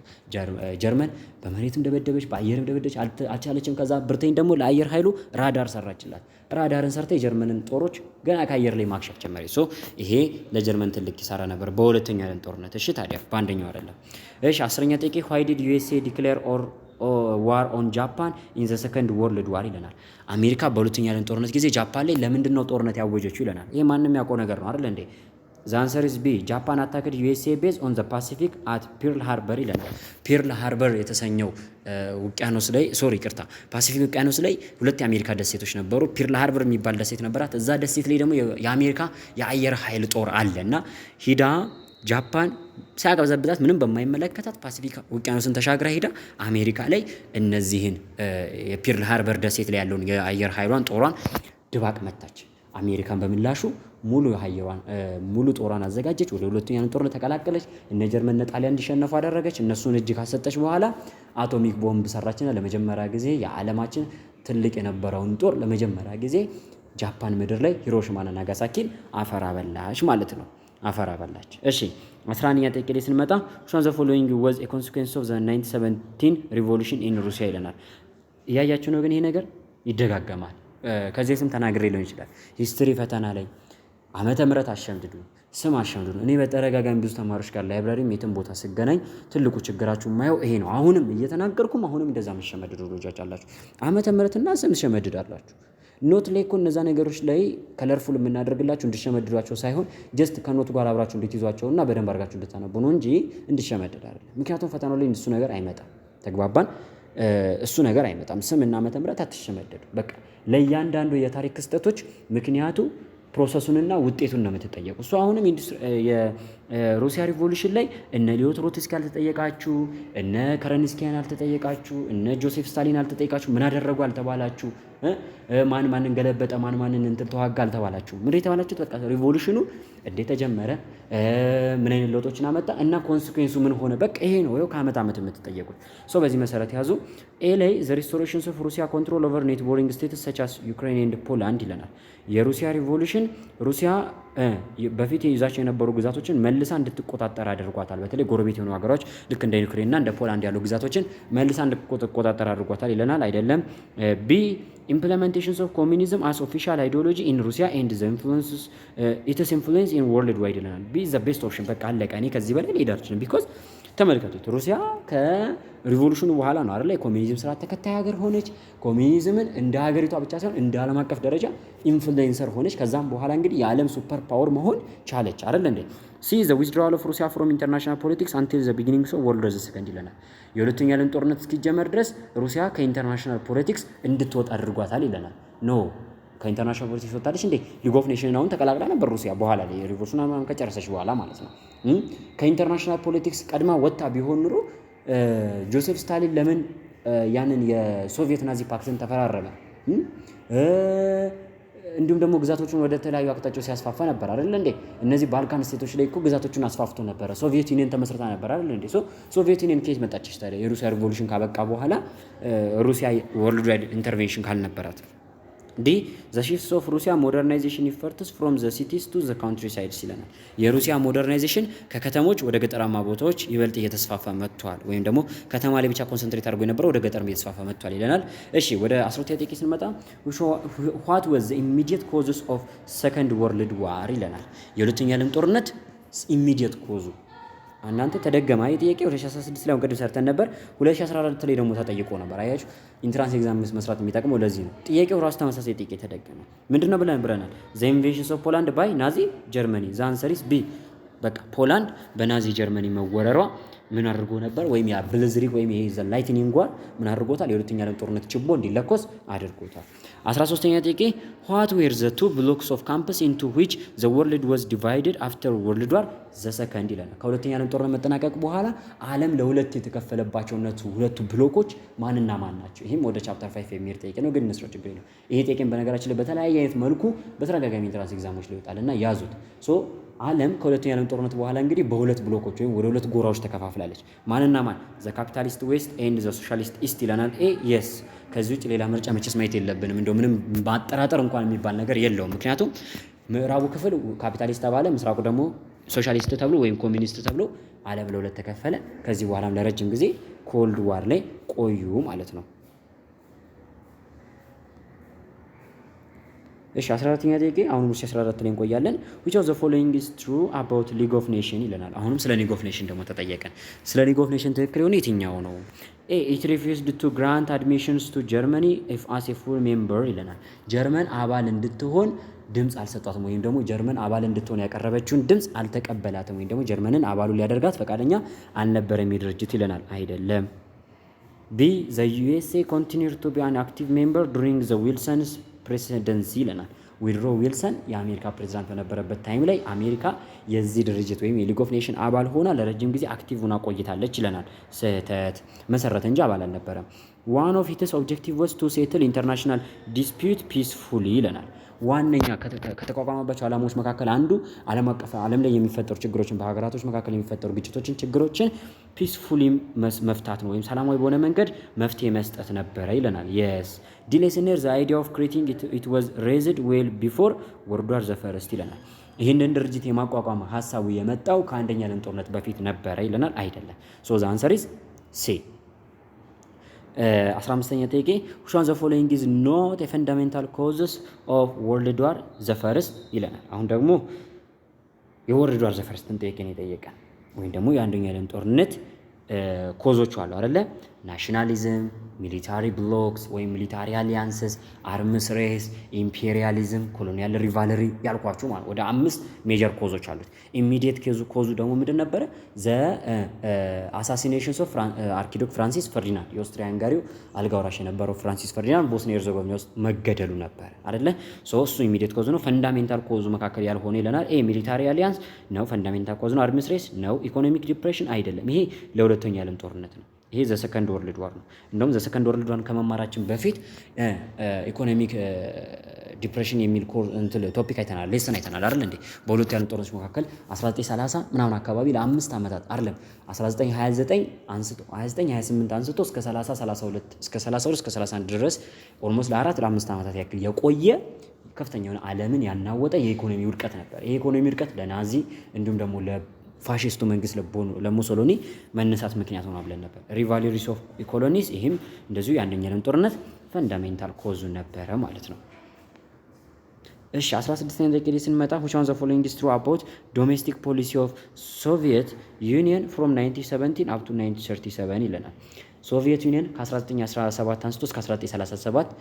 ጀርመን በመሬትም ደበደበች፣ በአየርም ደበደበች፣ አልቻለችም። ከዛ ብሪቴን ደግሞ ለአየር ኃይሉ ራዳር ሰራችላት። ራዳርን ሰርታ የጀርመንን ጦሮች ገና ከአየር ላይ ማክሸፍ ጀመረች። ሶ ይሄ ለጀርመን ትልቅ ኪሳራ ነበር በሁለተኛው ዓለም ጦርነት። እሺ ታዲያ በአንደኛው አይደለም። እሺ 10ኛ ጥያቄ ዋይ ዲድ ዩኤስኤ ዲክሌር ዋር ኦን ጃፓን ኢን ዘ ሰከንድ ወርልድ ዋር ይለናል። አሜሪካ በሁለተኛ ዓለም ጦርነት ጊዜ ጃፓን ላይ ለምንድን ነው ጦርነት ያወጀችው ይለናል። ይሄ ማንም ያውቀው ነገር ነው አይደል እንዴ? ዘ አንሰር ኢዝ ቢ ጃፓን አታክድ ዩኤስኤ ቤዝ ኦን ዘ ፓሲፊክ አት ፒርል ሃርበር ይለናል። ፒርል ሃርበር የተሰኘው ውቅያኖስ ላይ ፓሲፊክ ውቅያኖስ ላይ ሁለት የአሜሪካ ደሴቶች ነበሩ። ፒርል ሃርበር የሚባል ደሴት ነበራት። እዛ ደሴት ላይ ደግሞ የአሜሪካ የአየር ኃይል ጦር አለ እና ሂዳ ጃፓን ሲያቀበዘብዛት ምንም በማይመለከታት ፓሲፊክ ውቅያኖስን ተሻግራ ሄዳ አሜሪካ ላይ እነዚህን የፒርል ሃርበር ደሴት ላይ ያለውን የአየር ኃይሏን ጦሯን ድባቅ መታች። አሜሪካን በምላሹ ሙሉ ጦሯን አዘጋጀች። ወደ ሁለተኛው ጦርነት ተቀላቀለች። እነ ጀርመን እነ ጣሊያን እንዲሸነፉ አደረገች። እነሱን እጅ ካሰጠች በኋላ አቶሚክ ቦምብ ሰራችና ለመጀመሪያ ጊዜ የዓለማችን ትልቅ የነበረውን ጦር ለመጀመሪያ ጊዜ ጃፓን ምድር ላይ ሂሮሺማና ናጋሳኪን አፈር አበላች ማለት ነው። አፈር አበላች። እሺ 11ኛ ጥያቄ ላይ ስንመጣ which of the following was a consequence of the 1917 revolution in Russia ይለናል። እያያችሁ ነው ግን ይሄ ነገር ይደጋገማል። ከዚህ ስም ተናግሬ ሊሆን ይችላል። ሂስትሪ ፈተና ላይ ዓመተ ምህረት አሸምድዱ፣ ስም አሸምድዱ። እኔ በተደጋጋሚ ብዙ ተማሪዎች ጋር ላይብራሪም የትም ቦታ ስገናኝ ትልቁ ችግራችሁ የማየው ይሄ ነው። አሁንም እየተናገርኩም አሁንም እንደዛ መሸመድዱ ልጆች አላችሁ። ዓመተ ምህረትና ስም ትሸመድዳላችሁ። ኖት ላይ እኮ እነዛ ነገሮች ላይ ከለርፉል የምናደርግላችሁ እንድሸመድዷቸው ሳይሆን ጀስት ከኖት ጋር አብራችሁ እንድትይዟቸውና በደንብ አድርጋችሁ እንድታነቡ ነው እንጂ እንድሸመድድ አይደለም። ምክንያቱም ፈተናው ላይ እሱ ነገር አይመጣም። ተግባባን? እሱ ነገር አይመጣም። ስምና ዓመተ ምህረት አትሸመደዱ። በቃ ለእያንዳንዱ የታሪክ ክስተቶች ምክንያቱ ፕሮሰሱንና ውጤቱን ነው የምትጠየቁ። እሱ አሁንም የሩሲያ ሪቮሉሽን ላይ እነ ሊዮ ትሮትስኪ አልተጠየቃችሁ፣ እነ ከረንስኪያን አልተጠየቃችሁ፣ እነ ጆሴፍ ስታሊን አልተጠየቃችሁ። ምን አደረጉ አልተባላችሁ። ማን ማንን ገለበጠ፣ ማን ማንን እንትን ተዋጋ አልተባላችሁ። ምን የተባላችሁት በቃ ሪቮሉሽኑ እንዴት ተጀመረ፣ ምን አይነት ለውጦችን አመጣ እና ኮንሲኩዌንሱ ምን ሆነ። በቃ ይሄ ነው ይኸው ከዓመት ዓመት የምትጠየቁት። ሶ በዚህ መሰረት ያዙ። ኤ ላይ ዘ ሪስቶሬሽንስ ኦፍ ሩሲያ ኮንትሮል ኦቨር ኔት ቦሪንግ ስቴትስ ሰች አስ ዩክሬን ኤንድ ፖላንድ ይለናል። የሩሲያ ሪቮሉሽን ሩሲያ በፊት ይዛቸው የነበሩ ግዛቶችን መልሳ እንድትቆጣጠር አድርጓታል። በተለይ ጎረቤት የሆኑ ሀገሮች ልክ እንደ ዩክሬንና እንደ ፖላንድ ያሉ ግዛቶችን መልሳ እንድትቆጣጠር አድርጓታል ይለናል። አይደለም። ቢ ኢምፕሊሜንቴሽንስ ኦፍ ኮሚኒዝም አስ ኦፊሻል አይዲዮሎጂ ኢን ሩሲያ ኤንድ ዘ ኢትስ ኢንፍሉዌንስ ኢን ወርልድ ዋይድ ይለናል። ቢ ዘ ቤስት ኦፕሽን። በቃ አለቀ። እኔ ከዚህ በላይ ልሄድ አልችልም። ቢኮዝ ተመልከቱት፣ ሩሲያ ከሪቮሉሽኑ በኋላ ነው አይደል የኮሚኒዝም ስርዓት ተከታይ ሀገር ሆነች። ኮሚኒዝምን እንደ ሀገሪቷ ብቻ ሳይሆን እንደ ዓለም አቀፍ ደረጃ ኢንፍሉዌንሰር ሆነች። ከዛም በኋላ እንግዲህ የዓለም ሱፐር ፓወር መሆን ቻለች አይደል እንዴ። ሲ ዘ ዊዝድራል ኦፍ ሩሲያ ፍሮም ኢንተርናሽናል ፖለቲክስ አንቲል ዘ ቢጊኒንግ ኦፍ ወርልድ ዋር ሰከንድ ይለናል። የሁለተኛ ዓለም ጦርነት እስኪጀመር ድረስ ሩሲያ ከኢንተርናሽናል ፖለቲክስ እንድትወጣ አድርጓታል ይለናል። ኖ ከኢንተርናሽናል ፖለቲክስ ወጣለች እንዴ? ሊግ ኦፍ ኔሽን አሁን ተቀላቅላ ነበር ሩሲያ በኋላ ላይ ሪቮሉሽኑን ከጨረሰች በኋላ ማለት ነው። ከኢንተርናሽናል ፖለቲክስ ቀድማ ወጣ ቢሆን ኑሮ ጆሴፍ ስታሊን ለምን ያንን የሶቪየት ናዚ ፓክትን ተፈራረመ? እንዲሁም ደግሞ ግዛቶቹን ወደ ተለያዩ አቅጣጫዎች ሲያስፋፋ ነበር አይደል እንዴ? እነዚህ ባልካን ስቴቶች ላይ እኮ ግዛቶቹን አስፋፍቶ ነበር። ሶቪየት ዩኒየን ተመስርታ ነበር አይደል እንዴ? ሶቪየት ዩኒየን ከየት መጣች ታዲያ? የሩሲያ ሪቮሉሽን ካበቃ በኋላ ሩሲያ ወርልድ ዋይድ ኢንተርቬንሽን ካልነበራት። ዲ ዘ ሺፍትስ ኦፍ ሩሲያ ሞደርናይዜሽን ኢፈርትስ ፍሮም ዘ ሲቲስ ቱ ዘ ካንትሪ ሳይድስ ይለናል። የሩሲያ ሞደርናይዜሽን ከከተሞች ወደ ገጠራማ ቦታዎች ይበልጥ እየተስፋፋ መጥቷል። ወይም ደግሞ ከተማ ላይ ብቻ ኮንሰንትሬት አድርጎ የነበረው ወደ ገጠር እየተስፋፋ መጥቷል ይለናል። እሺ ወደ 12ኛ ጥያቄ ስንመጣ what was the immediate causes of second world war ይለናል። የሁለተኛ ዓለም ጦርነት ኢሚዲየት ኮዙ እናንተ ተደገማ ጥያቄ 2016 ላይ ቅድም ሰርተን ነበር። 2014 ላይ ደግሞ ተጠይቆ ነበር። አያችሁ ኢንትራንስ ኤግዛም መስራት የሚጠቅመው ለዚህ ነው። ጥያቄው ራሱ ተመሳሳይ ጥያቄ ተደገመ። ምንድነው ብለናል? ዘ ኢንቬንሽንስ ኦፍ ፖላንድ ባይ ናዚ ጀርመኒ። ዘ አንሰር ኢዝ ቢ። በቃ ፖላንድ በናዚ ጀርመኒ መወረሯ ምን አድርጎ ነበር? ወይም ያ ብልዝሪግ ወይም ይሄ ላይትኒንግ ዋር ምን አድርጎታል? የሁለተኛ ዓለም ጦርነት ችቦ እንዲለኮስ አድርጎታል። 13ኛ ጥያቄ what were the two blocks of campus into which the world was divided after world war the second ይለናል። ከሁለተኛ ዓለም ጦርነት መጠናቀቅ በኋላ ዓለም ለሁለት የተከፈለባቸው ሁለቱ ብሎኮች ማንና ማን ናቸው? ይሄም ወደ ቻፕተር 5 የሚሄድ ጥያቄ ነው፣ ግን እንስራው ችግር የለውም። ይሄ ጥያቄን በነገራችን ላይ በተለያየ አይነት መልኩ በተደጋጋሚ ኢንትራንስ ኤግዛሞች ላይ ይወጣልና ያዙት። ዓለም ከሁለተኛ ዓለም ጦርነት በኋላ እንግዲህ በሁለት ብሎኮች ወይም ወደ ሁለት ጎራዎች ተከፋፍላለች። ማንና ማን? ዘ ካፒታሊስት ዌስት ኤንድ ዘ ሶሻሊስት ኢስት ይለናል። የስ ከዚህ ውጭ ሌላ ምርጫ መቼስ ማየት የለብንም። እንደው ምንም ማጠራጠር እንኳን የሚባል ነገር የለውም። ምክንያቱም ምዕራቡ ክፍል ካፒታሊስት ተባለ፣ ምስራቁ ደግሞ ሶሻሊስት ተብሎ ወይም ኮሚኒስት ተብሎ ዓለም ለሁለት ተከፈለ። ከዚህ በኋላም ለረጅም ጊዜ ኮልድ ዋር ላይ ቆዩ ማለት ነው። እሺ 14ኛ ጥያቄ አሁንም 14 ላይ እንቆያለን። which of the following is true about League of Nations ይለናል። አሁንም ስለ League of Nations ደግሞ ተጠየቀን። ስለ League of Nations ትክክል የሆነ የትኛው ነው? A it refused to grant admissions to Germany if as a full member ይለናል። ጀርመን አባል እንድትሆን ድምጽ አልሰጣትም፣ ወይም ደግሞ ጀርመን አባል እንድትሆን ያቀረበችውን ድምጽ አልተቀበላትም፣ ወይም ደግሞ ጀርመንን አባሉ ሊያደርጋት ፈቃደኛ አልነበረም ድርጅት ይለናል። አይደለም። B the USA continued to be an active member during the Wilson's ፕሬሲደንሲ ይለናል። ዊድሮ ዊልሰን የአሜሪካ ፕሬዚዳንት በነበረበት ታይም ላይ አሜሪካ የዚህ ድርጅት ወይም የሊግ ኦፍ ኔሽን አባል ሆና ለረጅም ጊዜ አክቲቭ ሆና ቆይታለች ይለናል። ስህተት፣ መሰረተ እንጂ አባል አልነበረም። ዋን ኦፍ ኢትስ ኦብጀክቲቭ ዋዝ ቱ ሴትል ኢንተርናሽናል ዲስፒዩት ፒስፉሊ ይለናል። ዋነኛ ከተቋቋመባቸው ዓላማዎች መካከል አንዱ ዓለም ላይ የሚፈጠሩ ችግሮችን፣ በሀገራቶች መካከል የሚፈጠሩ ግጭቶችን፣ ችግሮችን ፒስፉሊ መፍታት ነው፣ ወይም ሰላማዊ በሆነ መንገድ መፍትሄ መስጠት ነበረ ይለናል። የስ ዲሌስነር ዘ አይዲያ ኦፍ ክሬቲንግ ኢት ዋዝ ሬዝድ ዌል ቢፎር ወርልድ ዋር ዘ ፈርስት ይለናል። ይህንን ድርጅት የማቋቋም ሀሳቡ የመጣው ከአንደኛ ዓለም ጦርነት በፊት ነበረ ይለናል። አይደለም። ሶ ዘ አንሰር ኢዝ ሲ። 15ኛ ጥያቄ which one of the following is not a fundamental causes of world war the first ይለናል። አሁን ደግሞ የወርልድ ዋር ዘ ፈርስትን ጥያቄ ነው የጠየቀን፣ ወይም ደግሞ የአንደኛ ዓለም ጦርነት ኮዞቹ አሉ አይደለ? ናሽናሊዝም፣ ሚሊታሪ ብሎክስ ወይም ሚሊታሪ አሊያንስስ፣ አርምስ ሬስ፣ ኢምፔሪያሊዝም፣ ኮሎኒያል ሪቫልሪ ያልኳችሁ ማለት ወደ 5 ሜጀር ኮዞች አሉት። ኢሚዲየት ኮዙ ደግሞ ምንድን ነበረ? ዘ አሳሲኔሽንስ ኦፍ አርኪዶክ ፍራንሲስ ፈርዲናንድ፣ የኦስትሪያ ሃንጋሪው አልጋ ወራሽ የነበረው ፍራንሲስ ፈርዲናንድ ቦስኒያ ሄርዘጎቪና ውስጥ መገደሉ ነበር አይደለ? እሱ ኢሚዲየት ኮዝ ነው። ፈንዳሜንታል ኮዙ መካከል ያልሆነ ይለናል። ሚሊታሪ አሊያንስ ነው። ፈንዳሜንታል ኮዝ ነው። አርምስ ሬስ ነው። ኢኮኖሚክ ዲፕሬሽን አይደለም። ይሄ ለሁለተኛ ዓለም ጦርነት ነው። ይሄ ዘ ሰከንድ ወርልድ ዋር ነው። እንደውም ዘ ሰከንድ ወርልድ ዋር ከመማራችን በፊት ኢኮኖሚክ ዲፕሬሽን የሚል ቶፒክ አይተናል፣ ሌሰን አይተናል አይደል እንዴ? በሁለቱ ዓለም ጦርነቶች መካከል 1930 ምናምን አካባቢ ለ5 ዓመታት አይደለም 1929 አንስቶ 2928 አንስቶ እስከ 32 እስከ 31 ድረስ ኦልሞስት ለ4-5 ዓመታት ያክል የቆየ ከፍተኛ የሆነ ዓለምን ያናወጠ የኢኮኖሚ ውድቀት ነበር። ይሄ ኢኮኖሚ ውድቀት ለናዚ እንዲሁም ደግሞ ፋሺስቱ መንግስት ለሙሶሎኒ መነሳት ምክንያት ሆኖ ብለን ነበር። ሪቫልሪስ ኦፍ ኢኮሎኒስ፣ ይህም እንደዚሁ የአንደኛ ዓለም ጦርነት ፈንዳሜንታል ኮዙ ነበረ ማለት ነው። እሺ 16ኛ ጥያቄ ላይ ስንመጣ which one of the following is true about domestic policy of Soviet Union from 1917 up to 1937 ይለናል። ሶቪየት ዩኒየን ከ1917 አንስቶ እስከ 1937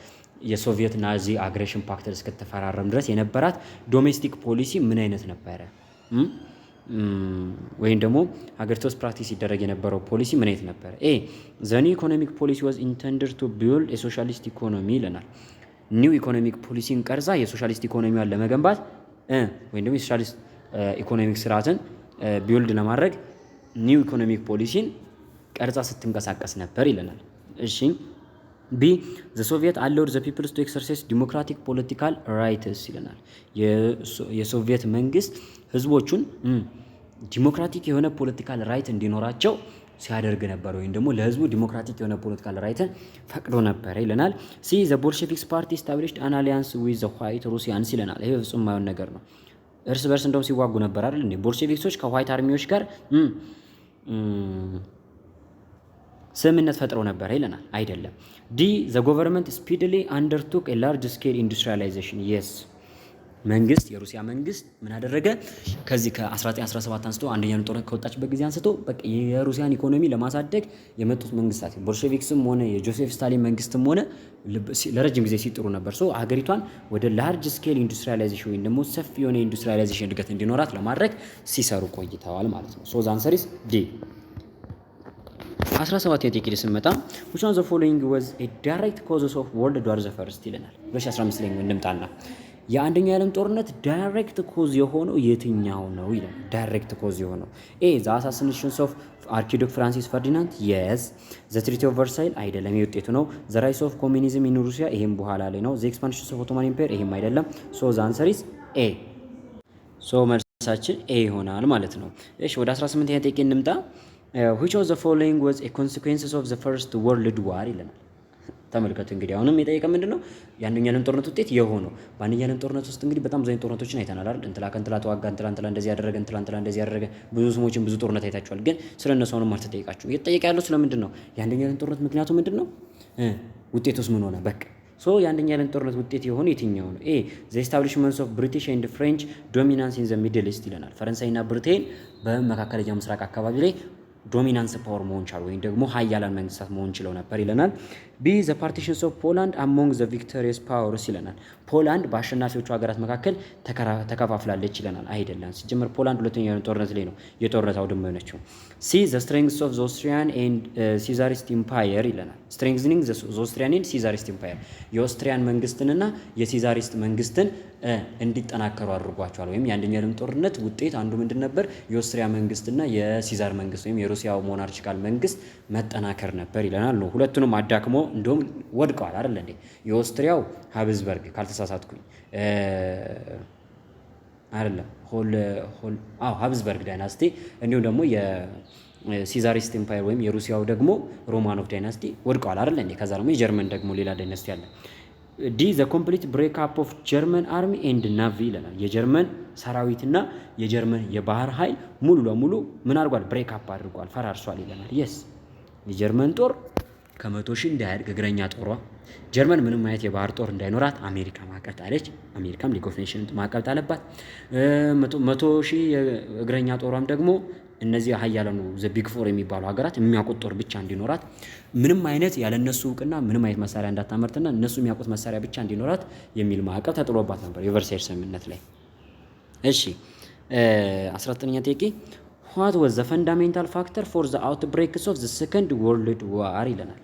የሶቪየት ናዚ አግሬሽን ፓክት እስከተፈራረም ድረስ የነበራት ዶሜስቲክ ፖሊሲ ምን አይነት ነበረ? ወይም ደግሞ ሀገሪቱ ውስጥ ፕራክቲስ ሲደረግ የነበረው ፖሊሲ ምን አይነት ነበረ? ዘ ኒው ኢኮኖሚክ ፖሊሲ ዋዝ ኢንተንድድ ቱ ቢልድ የሶሻሊስት ኢኮኖሚ ይለናል። ኒው ኢኮኖሚክ ፖሊሲን ቀርጻ የሶሻሊስት ኢኮኖሚዋን ለመገንባት ወይም ደግሞ የሶሻሊስት ኢኮኖሚክ ስርዓትን ቢልድ ለማድረግ ኒው ኢኮኖሚክ ፖሊሲን ቀርጻ ስትንቀሳቀስ ነበር ይለናል። እሺ ቢ ዘ ሶቪየት አለውድ ዘ ፒፕልስ ቱ ኤክሰርሳይዝ ዲሞክራቲክ ፖለቲካል ራይትስ ይለናል። የሶቪየት መንግስት ህዝቦቹን ዲሞክራቲክ የሆነ ፖለቲካል ራይት እንዲኖራቸው ሲያደርግ ነበር፣ ወይም ደግሞ ለህዝቡ ዲሞክራቲክ የሆነ ፖለቲካል ራይትን ፈቅዶ ነበር ይለናል። ሲ ዘ ቦልሼቪክስ ፓርቲ ስታብሊሽድ አን አሊያንስ ዊዝ ዘ ዋይት ሩሲያንስ ይለናል። ይሄ ፍጹም የማይሆን ነገር ነው። እርስ በርስ እንደውም ሲዋጉ ነበር አይደል እንዴ? ቦልሼቪክሶች ከዋይት አርሚዎች ጋር ስምምነት ፈጥረው ነበር ይለናል። አይደለም። ዲ ዘ ጎቨርንመንት ስፒድሊ አንደርቱክ ኤ ላርጅ ስኬል ኢንዱስትሪያላይዜሽን የስ መንግስት፣ የሩሲያ መንግስት ምን አደረገ? ከዚህ ከ1917 አንስቶ አንደኛው ጦርነት ከወጣችበት ጊዜ አንስቶ በቃ የሩሲያን ኢኮኖሚ ለማሳደግ የመጡት መንግስታት ቦልሼቪክስም ሆነ የጆሴፍ ስታሊን መንግስትም ሆነ ለረጅም ጊዜ ሲጥሩ ነበር። ሶ ሀገሪቷን ወደ ላርጅ ስኬል ኢንዱስትሪያላይዜሽን ወይም ደግሞ ሰፊ የሆነ ኢንዱስትሪያላይዜሽን እድገት እንዲኖራት ለማድረግ ሲሰሩ ቆይተዋል ማለት ነው። ሶ ዘ አንሰር ኢዝ ዲ። 17 ጥያቄ ስንመጣ which one of the following was a direct causes of World War the First ይለናል። 2015 ላይ እንምጣና የአንደኛው የዓለም ጦርነት ዳይሬክት ኮዝ የሆነው የትኛው ነው ይላል። ዳይሬክት ኮዝ የሆነው ኤ ዘ አሳሲኔሽንስ ኦፍ አርኪዱክ ፍራንሲስ ፈርዲናንድ የስ ዘ ትሪቲ ኦፍ ቨርሳይል አይደለም፣ የውጤቱ ነው። ዘ ራይስ ኦፍ ኮሚኒዝም ኢን ሩሲያ ይሄም በኋላ ላይ ነው። ዘ ኤክስፓንሽን ኦፍ ኦቶማን ኢምፓየር ይሄም አይደለም። ሶ ዘ አንሰር ኢዝ ኤ። ሶ መልሳችን ኤ ይሆናል ማለት ነው። እሺ ወደ 18ኛ ጥያቄ እንምጣ። which of the following was a consequences of the first world war ይለናል። ተመልከቱ እንግዲህ አሁንም የጠየቀ ምንድነው የአንደኛው የዓለም ጦርነት ውጤት የሆነው። በአንደኛው የዓለም ጦርነት ውስጥ እንግዲህ በጣም ብዙ አይነት ጦርነቶችን አይተናል አይደል? እንትላ ተዋጋ፣ እንትላ እንደዚህ ያደረገ፣ እንትላ እንደዚህ ያደረገ፣ ብዙ ስሞችን ብዙ ጦርነት አይታችኋል። ግን ስለነሱ አሁንም አልተጠየቃችሁ። እየተጠየቀ ያለው ስለምንድን ነው? የአንደኛው የዓለም ጦርነት ምክንያቱ ምንድነው? ውጤቱስ ምን ሆነ? በቃ ሶ የአንደኛው የዓለም ጦርነት ውጤት የሆነ የትኛው ነው? ኤ ዘ ኤስታብሊሽመንትስ ኦፍ ብሪቲሽ ኤንድ ፍሬንች ዶሚናንስ ኢን ዘ ሚድል ኢስት ይለናል። ፈረንሳይና ብሪቴን በመካከለኛው ምስራቅ አካባቢ ላይ ዶሚናንስ ፓወር መሆን ቻሉ ወይም ደግሞ ሀያላን መንግስታት መሆን ችለው ነበር ይለናል። ቢ ዘ ፓርቲሽንስ ኦፍ ፖላንድ አሞንግ ዘ ቪክቶሪየስ ፓወርስ ይለናል። ፖላንድ በአሸናፊዎቹ ሀገራት መካከል ተከፋፍላለች ይለናል። አይደለም፣ ሲጀመር ፖላንድ ሁለተኛው የዓለም ጦርነት ላይ ነው የጦርነት አውድማ የሆነችው። ሲ ዘ ስትሬንግዝ ኦፍ ዘ ኦስትሪያን ኤንድ ሲዛሪስት ኢምፓየር ይለናል። ስትሬንግዝኒንግ ዘ ኦስትሪያን ኤንድ ሲዛሪስት ኢምፓየር የኦስትሪያን መንግስትንና የሲዛሪስት መንግስትን እንዲጠናከሩ አድርጓቸዋል። ወይም የአንደኛው የዓለም ጦርነት ውጤት አንዱ ምንድን ነበር? የኦስትሪያ መንግስትና የሲዛር መንግስት ወይም የሩሲያው ሞናርቺካል መንግስት መጠናከር ነበር ይለናል። ነው ሁለቱንም አዳክሞ እንደውም ወድቀዋል አይደል እንዴ? የኦስትሪያው ሀብስበርግ ካልተሳሳትኩኝ አይደለም ሀብስበርግ ዳይናስቲ፣ እንዲሁም ደግሞ የሲዛሪስት ኤምፓየር ወይም የሩሲያው ደግሞ ሮማኖቭ ዳይናስቲ ወድቀዋል አይደል እንዴ? ከዛ ደግሞ የጀርመን ደግሞ ሌላ ዳይናስቲ አለ። ዲ ዘ ኮምፕሊት ብሬክ አፕ ኦፍ ጀርመን አርሚ ኤንድ ናቪ ይለናል። የጀርመን ሰራዊትና የጀርመን የባህር ኃይል ሙሉ ለሙሉ ምን አድርጓል? ብሬክ አፕ አድርጓል፣ ፈራርሷል ይለናል። የስ የጀርመን ጦር ከ100,000 እንዳያድግ እግረኛ ጦሯ ጀርመን ምንም አይነት የባህር ጦር እንዳይኖራት አሜሪካ ማዕቀብ ጣለች። አሜሪካም ሊግ ኦፍ ኔሽንስ ማዕቀብ ጣለባት። 100,000 የእግረኛ ጦሯም ደግሞ እነዚህ ሀያላኑ ዘ ቢግ ፎር የሚባሉ ሀገራት የሚያውቁት ጦር ብቻ እንዲኖራት፣ ምንም አይነት ያለነሱ እውቅና ምንም አይነት መሳሪያ እንዳታመርትና እነሱ የሚያውቁት መሳሪያ ብቻ እንዲኖራት የሚል ማዕቀብ ተጥሎባት ነበር የቨርሳይልስ ስምምነት ላይ። እሺ 19ኛ ጥያቄ what was the fundamental factor for the outbreaks of the second world war ይለናል።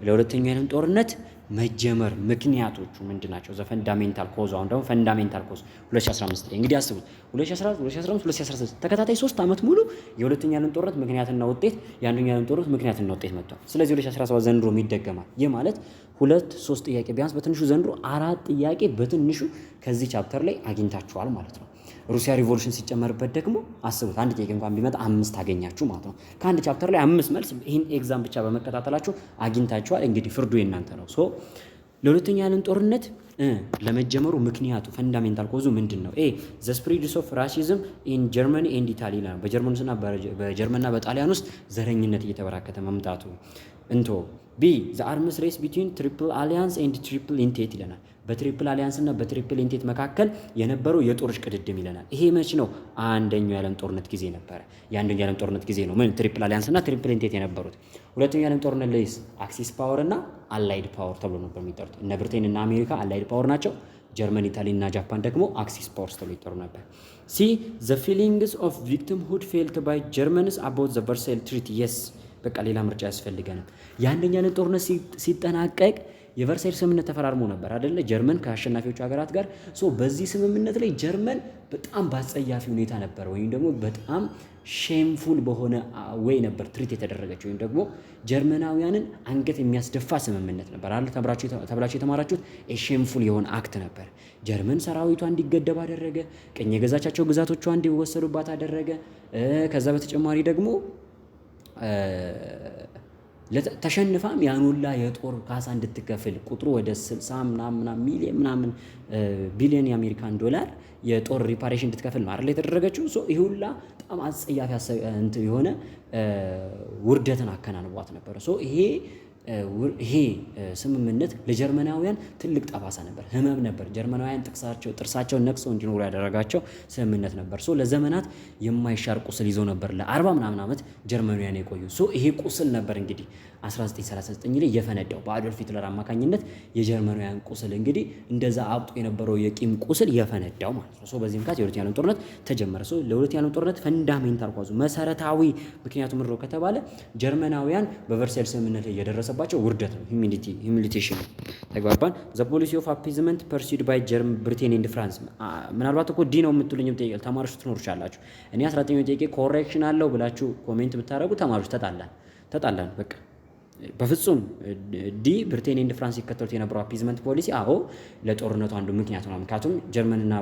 ለሁለተኛው የዓለም ጦርነት መጀመር ምክንያቶቹ ምንድናቸው? ዘ ፈንዳሜንታል ኮዝ። አሁን ደግሞ ፈንዳሜንታል ኮዝ 2015 ላይ እንግዲህ አስቡት 2014 2015 2016 ተከታታይ 3 ዓመት ሙሉ የሁለተኛው የዓለም ጦርነት ምክንያትና ውጤት የአንደኛው የዓለም ጦርነት ምክንያትና ውጤት መጥቷል። ስለዚህ 2017 ዘንድሮ ይደገማል። ይህ ማለት 2-3 ጥያቄ ቢያንስ በትንሹ ዘንድሮ 4 ጥያቄ በትንሹ ከዚህ ቻፕተር ላይ አግኝታችኋል ማለት ነው። ሩሲያ ሪቮሉሽን ሲጨመርበት ደግሞ አስቡት አንድ ጥያቄ እንኳን ቢመጣ 5 አገኛችሁ ማለት ነው። ከአንድ ቻፕተር ላይ 5 መልስ ይህን ኤግዛም ብቻ በመከታተላችሁ አግኝታችኋል። እንግዲህ ፍርዱ የእናንተ ነው። ሶ ለሁለተኛው የዓለም ጦርነት ለመጀመሩ ምክንያቱ ፈንዳሜንታል ኮዙ ምንድን ነው? ኤ ዘ ስፕሪድስ ኦፍ ራሲዝም ኢን ጀርመኒ ኤንድ ኢታሊ ይላል። በጀርመንና በጣሊያን ውስጥ ዘረኝነት እየተበራከተ መምጣቱ። እንቶ ቢ ዘ አርምስ ሬስ ቢትዊን ትሪፕል አሊያንስ ኤንድ ትሪፕል ኢንቴት ይለናል። በትሪፕል አሊያንስ እና በትሪፕል ኢንቴት መካከል የነበረው የጦር እሽቅድድም ይለናል። ይሄ መች ነው? አንደኛው የዓለም ጦርነት ጊዜ ነበረ። የአንደኛው የዓለም ጦርነት ጊዜ ነው ምን ትሪፕል አሊያንስ እና ትሪፕል ኢንቴት የነበሩት። ሁለተኛው የዓለም ጦርነት ላይስ አክሲስ ፓወር እና አላይድ ፓወር ተብሎ ነበር የሚጠሩት። እነ ብሪቴን እና አሜሪካ አላይድ ፓወር ናቸው። ጀርመን፣ ኢታሊ እና ጃፓን ደግሞ አክሲስ ፓወርስ ተብሎ ይጠሩ ነበር። ሲ ዘ ፊሊንግስ ኦፍ ቪክቲምሁድ ፌልት ባይ ጀርመንስ አባውት ዘ ቨርሳይል ትሪቲ የስ በቃ ሌላ ምርጫ ያስፈልገናል። የአንደኛው የዓለም ጦርነት ሲጠናቀቅ የቨርሳይል ስምምነት ተፈራርሞ ነበር አይደለ? ጀርመን ከአሸናፊዎቹ ሀገራት ጋር። በዚህ ስምምነት ላይ ጀርመን በጣም በአጸያፊ ሁኔታ ነበር ወይም ደግሞ በጣም ሼምፉል በሆነ ወይ ነበር ትሪት የተደረገችው ወይም ደግሞ ጀርመናውያንን አንገት የሚያስደፋ ስምምነት ነበር አይደል? ተብላችሁ የተማራችሁት ሼምፉል የሆነ አክት ነበር። ጀርመን ሰራዊቷ እንዲገደብ አደረገ። ቀኝ የገዛቻቸው ግዛቶቿ እንዲወሰዱባት አደረገ። ከዛ በተጨማሪ ደግሞ ተሸንፋም ያኑላ የጦር ካሳ እንድትከፍል ቁጥሩ ወደ 60 ምናምን ሚሊዮን ቢሊዮን የአሜሪካን ዶላር የጦር ሪፓሬሽን እንድትከፍል ነው አይደል የተደረገችው። ይሄ ሁላ በጣም አጸያፊ የሆነ ውርደትን አከናንቧት ነበር። ይሄ ይሄ ስምምነት ለጀርመናውያን ትልቅ ጠባሳ ነበር፣ ህመም ነበር። ጀርመናውያን ጥርሳቸውን ነቅሰው እንዲኖሩ ያደረጋቸው ስምምነት ነበር። ለዘመናት የማይሻር ቁስል ይዘው ነበር ለ40 ምናምን ዓመት ጀርመናውያን የቆዩ። ይሄ ቁስል ነበር እንግዲህ 1939 ላይ የፈነዳው በአዶልፍ ሂትለር አማካኝነት የጀርመናውያን ቁስል እንግዲህ እንደዛ አብጦ የነበረው የቂም ቁስል የፈነዳው ማለት ነው። በዚህ ምክንያት የሁለተኛው ዓለም ጦርነት ተጀመረ። ለሁለተኛው ዓለም ጦርነት ፈንዳሜንታል ኳዙ መሰረታዊ ምክንያቱ ምንድነው ከተባለ ጀርመናውያን በቨርሳይል ስምምነት ላይ የደረሰባቸው ውርደት ነው፣ ሂሚሊቴሽን ነው። ተግባባን። ዘ ፖሊሲ ኦፍ አፒዝመንት ፐርሲድ ባይ ብሪቴን ኤንድ ፍራንስ። ምናልባት እኮ ዲ ነው የምትሉኝም ጠይቃል ተማሪዎች ትኖሩ ይችላላችሁ። እኔ 19ኛው ጥያቄ ኮሬክሽን አለው ብላችሁ ኮሜንት ብታደርጉ ተማሪዎች ተጣላን በቃ በፍጹም ዲ ብሪቴን ኤንድ ፍራንስ ይከተሉት የነበረው አፒዝመንት ፖሊሲ ለጦርነቱ አንዱ ምክንያት ነው። ምክንያቱም ጀርመንና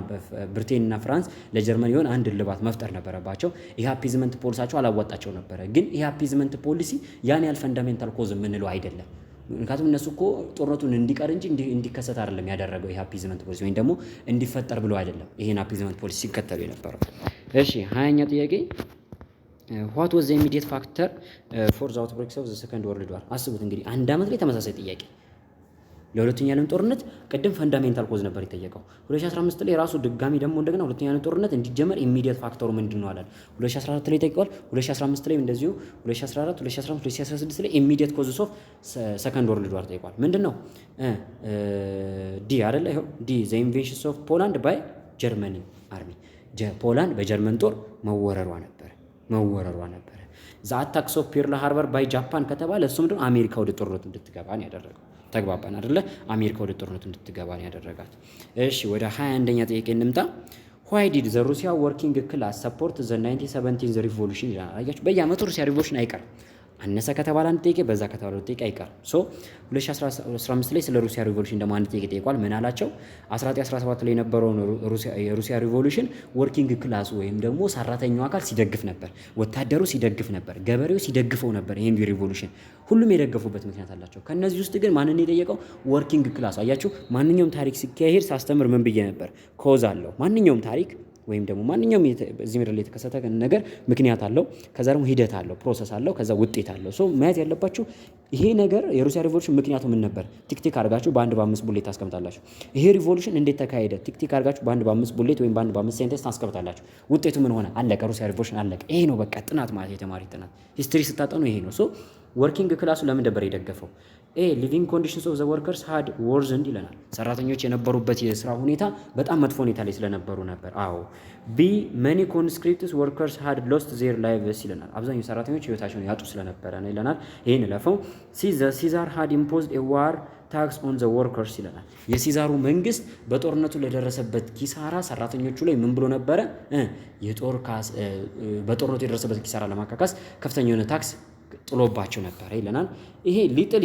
ብሪቴንና ፍራንስ ለጀርመን የሆነ አንድ ልባት መፍጠር ነበረባቸው። ይሄ አፒዝመንት ፖሊሳቸው አላዋጣቸው ነበረ። ግን ይሄ አፒዝመንት ፖሊሲ ያን ያህል ፈንዳሜንታል ኮዝ የምንለው አይደለም። ምክንያቱም እነሱ እኮ ጦርነቱን እንዲቀር እንጂ እንዲከሰት አይደለም ያደረገው። ይሄ አፒዝመንት ፖሊሲ ወይም ደግሞ እንዲፈጠር ብሎ አይደለም ይሄን አፒዝመንት ፖሊሲ ሲከተሉ የነበረው። እሺ 20ኛ ጥያቄ ዋት ዋዝ ዘ ኢሚዲየት ፋክተር ፎር ዘ አውትብሬክ ኦፍ ዘ ሰከንድ ወርልድ ዋር። አስቡት እንግዲህ አንድ ዓመት ላይ ተመሳሳይ ጥያቄ ለሁለተኛ ዓለም ጦርነት ቅድም ፈንዳሜንታል ኮዝ ነበር የተጠየቀው። 2015 ላይ ራሱ ድጋሚ ደግሞ እንደገና ሁለተኛ ዓለም ጦርነት እንዲጀመር ኢሚዲየት ፋክተሩ ምንድን ነው አላል። 2014 ላይ ጠይቀዋል። 2015 ላይ እንደዚሁ 2014፣ 2015፣ 2016 ላይ ኢሚዲየት ኮዝስ ኦፍ ሰከንድ ወርልድ ዋር ጠይቀዋል። ምንድን ነው ዲ አይደለ? ይኸው ዲ ዘ ኢንቬንሽንስ ኦፍ ፖላንድ ባይ ጀርመኒ አርሚ። ፖላንድ በጀርመን ጦር መወረሯ ነበረ። ዘ አታክስ ኦፍ ፒርል ሃርበር ባይ ጃፓን ከተባለ እሱ ምንድነው አሜሪካ ወደ ጦርነቱ እንድትገባ ነው ያደረገው። ተግባባን አይደለ? አሜሪካ ወደ ጦርነቱ እንድትገባ ነው ያደረጋት። እሺ ወደ 21ኛ ጥያቄ እንምጣ። ዋይ ዲድ ዘ ሩሲያ ወርኪንግ ክላስ ሰፖርት ዘ 1917 ሪቮሉሽን ይላል። አያችሁ በየዓመቱ ሩሲያ ሪቮሉሽን አይቀርም። አነሰ ከተባለ አንድ ጥያቄ በዛ ከተባለ ጥያቄ አይቀርም። 2015 ላይ ስለ ሩሲያ ሪቮሉሽን ደግሞ አንድ ጥያቄ ጠይቋል። ምን አላቸው? 1917 ላይ የነበረውን የሩሲያ ሪቮሉሽን ወርኪንግ ክላስ ወይም ደግሞ ሰራተኛው አካል ሲደግፍ ነበር፣ ወታደሩ ሲደግፍ ነበር፣ ገበሬው ሲደግፈው ነበር። ይሄን ሪቮሉሽን ሁሉም የደገፉበት ምክንያት አላቸው። ከነዚህ ውስጥ ግን ማንን የጠየቀው? ወርኪንግ ክላስ። አያችሁ ማንኛውም ታሪክ ሲካሄድ ሳስተምር ምን ብዬ ነበር? ኮዝ አለው። ማንኛውም ታሪክ ወይም ደግሞ ማንኛውም እዚህ ምድር ላይ የተከሰተ ነገር ምክንያት አለው። ከዛ ደግሞ ሂደት አለው፣ ፕሮሰስ አለው፣ ከዛ ውጤት አለው። መያዝ ያለባችሁ ይሄ ነገር የሩሲያ ሪቮሉሽን ምክንያቱ ምን ነበር? ቲክቲክ አድርጋችሁ በአንድ በአምስት ቡሌት ታስቀምጣላችሁ። ይሄ ሪቮሉሽን እንዴት ተካሄደ? ቲክቲክ አድርጋችሁ በአንድ በአምስት ቡሌት ወይም በአንድ በአምስት ሴንቴንስ ታስቀምጣላችሁ። ውጤቱ ምን ሆነ? አለቀ። ሩሲያ ሪቮሉሽን አለቀ። ይሄ ነው በቃ ጥናት ማለት የተማሪ ጥናት ሂስትሪ ስታጠኑ ይሄ ነው። ወርኪንግ ክላሱ ለምን ነበር የደገፈው? ሊቪንግ ኮንዲሽንስ ኦፍ ዘ ወርከርስ ሃድ ወርዝንድ ይለናል። ሰራተኞች የነበሩበት የስራ ሁኔታ በጣም መጥፎ ሁኔታ ላይ ስለነበሩ ነበር። ቢ መኒ ኮንስክሪፕትስ ወርከርስ ሃድ ሎስት ዜር ላይቭስ ይለናል። አብዛኛው ሰራተኞች ህይወታቸውን ያጡ ስለነበረ ነው ይለናል። ይህን ለፈው ሲዛር ሃድ ኢምፖዝድ ኤ ዋር ታክስ ኦን ዘ ወርከርስ ይለናል። የሲዛሩ መንግስት በጦርነቱ ለደረሰበት ኪሳራ ሰራተኞቹ ላይ ምን ብሎ ነበረ? በጦርነቱ የደረሰበት ኪሳራ ለማካካስ ከፍተኛ የሆነ ታክስ ጥሎባቸው ነበር ይለናል። ይሄ ሊጥል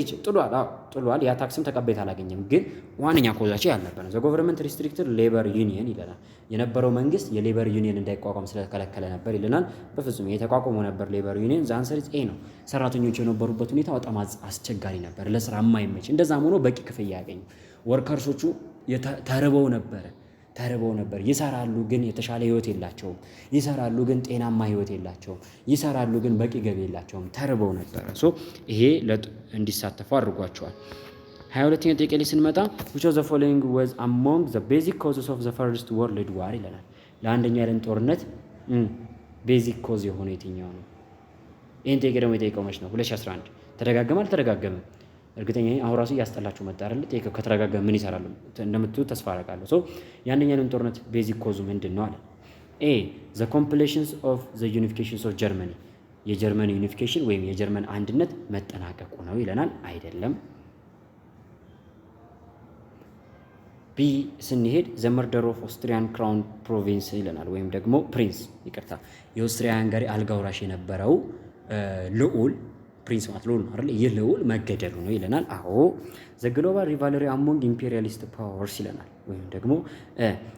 ጥሏል። ያ ታክስም ተቀባይነት አላገኘም። ግን ዋነኛ ኮዛቸው ያልነበረ ዘ ጎቨርንመንት ሪስትሪክትድ ሌበር ዩኒየን ይለናል። የነበረው መንግስት የሌበር ዩኒየን እንዳይቋቋም ስለከለከለ ነበር ይለናል። በፍጹም የተቋቋመ ነበር ሌበር ዩኒየን። ዘ አንሰር ኢዝ ኤ ነው። ሰራተኞች የነበሩበት ሁኔታ በጣም አስቸጋሪ ነበር፣ ለስራ የማይመች እንደዛም ሆኖ በቂ ክፍያ ያገኙ። ወርከርሶቹ ተርበው ነበር። ይሰራሉ ግን የተሻለ ህይወት የላቸውም። ይሰራሉ ግን ጤናማ ህይወት የላቸውም። ይሰራሉ ግን በቂ ገቢ የላቸውም። ተርበው ነበረ። ይሄ እንዲሳተፉ አድርጓቸዋል። 22ኛ ጥያቄ ላይ ስንመጣ which of the following was among the basic causes of the first world war ይለናል። ለአንደኛ የዓለም ጦርነት ቤዚክ ኮዝ የሆነ የትኛው ነው? ይህን ጥያቄ ደግሞ የጠየቀው መች ነው? 2011 ተደጋገመ አልተደጋገመም? እርግጠኛ አሁን ራሱ እያስጠላችሁ መጣ አይደል? ጥያቄው ከተረጋገመ ምን ይሰራሉ እንደምትሉ ተስፋ አደርጋለሁ። የአንደኛ ዓለም ጦርነት ቤዚክ ኮዙ ምንድን ነው አለ? ኤ ዘ ኮምፕሌሽንስ ኦፍ ዘ ዩኒፊኬሽንስ ኦፍ ጀርመኒ፣ የጀርመን ዩኒፊኬሽን ወይም የጀርመን አንድነት መጠናቀቁ ነው ይለናል። አይደለም። ቢ ስንሄድ ዘ መርደር ኦፍ ኦስትሪያን ክራውን ፕሮቪንስ ይለናል። ወይም ደግሞ ፕሪንስ፣ ይቅርታ የኦስትሪያ ሃንጋሪ አልጋ ወራሽ የነበረው ልዑል ፕሪንስ ማለት ልዑል ነው አይደል? ይህ ልዑል መገደሉ ነው ይለናል። ዘ ግሎባል ሪቫለሪ አሞንግ ኢምፔሪያሊስት ፓወርስ ይለናል። ወይም ደግሞ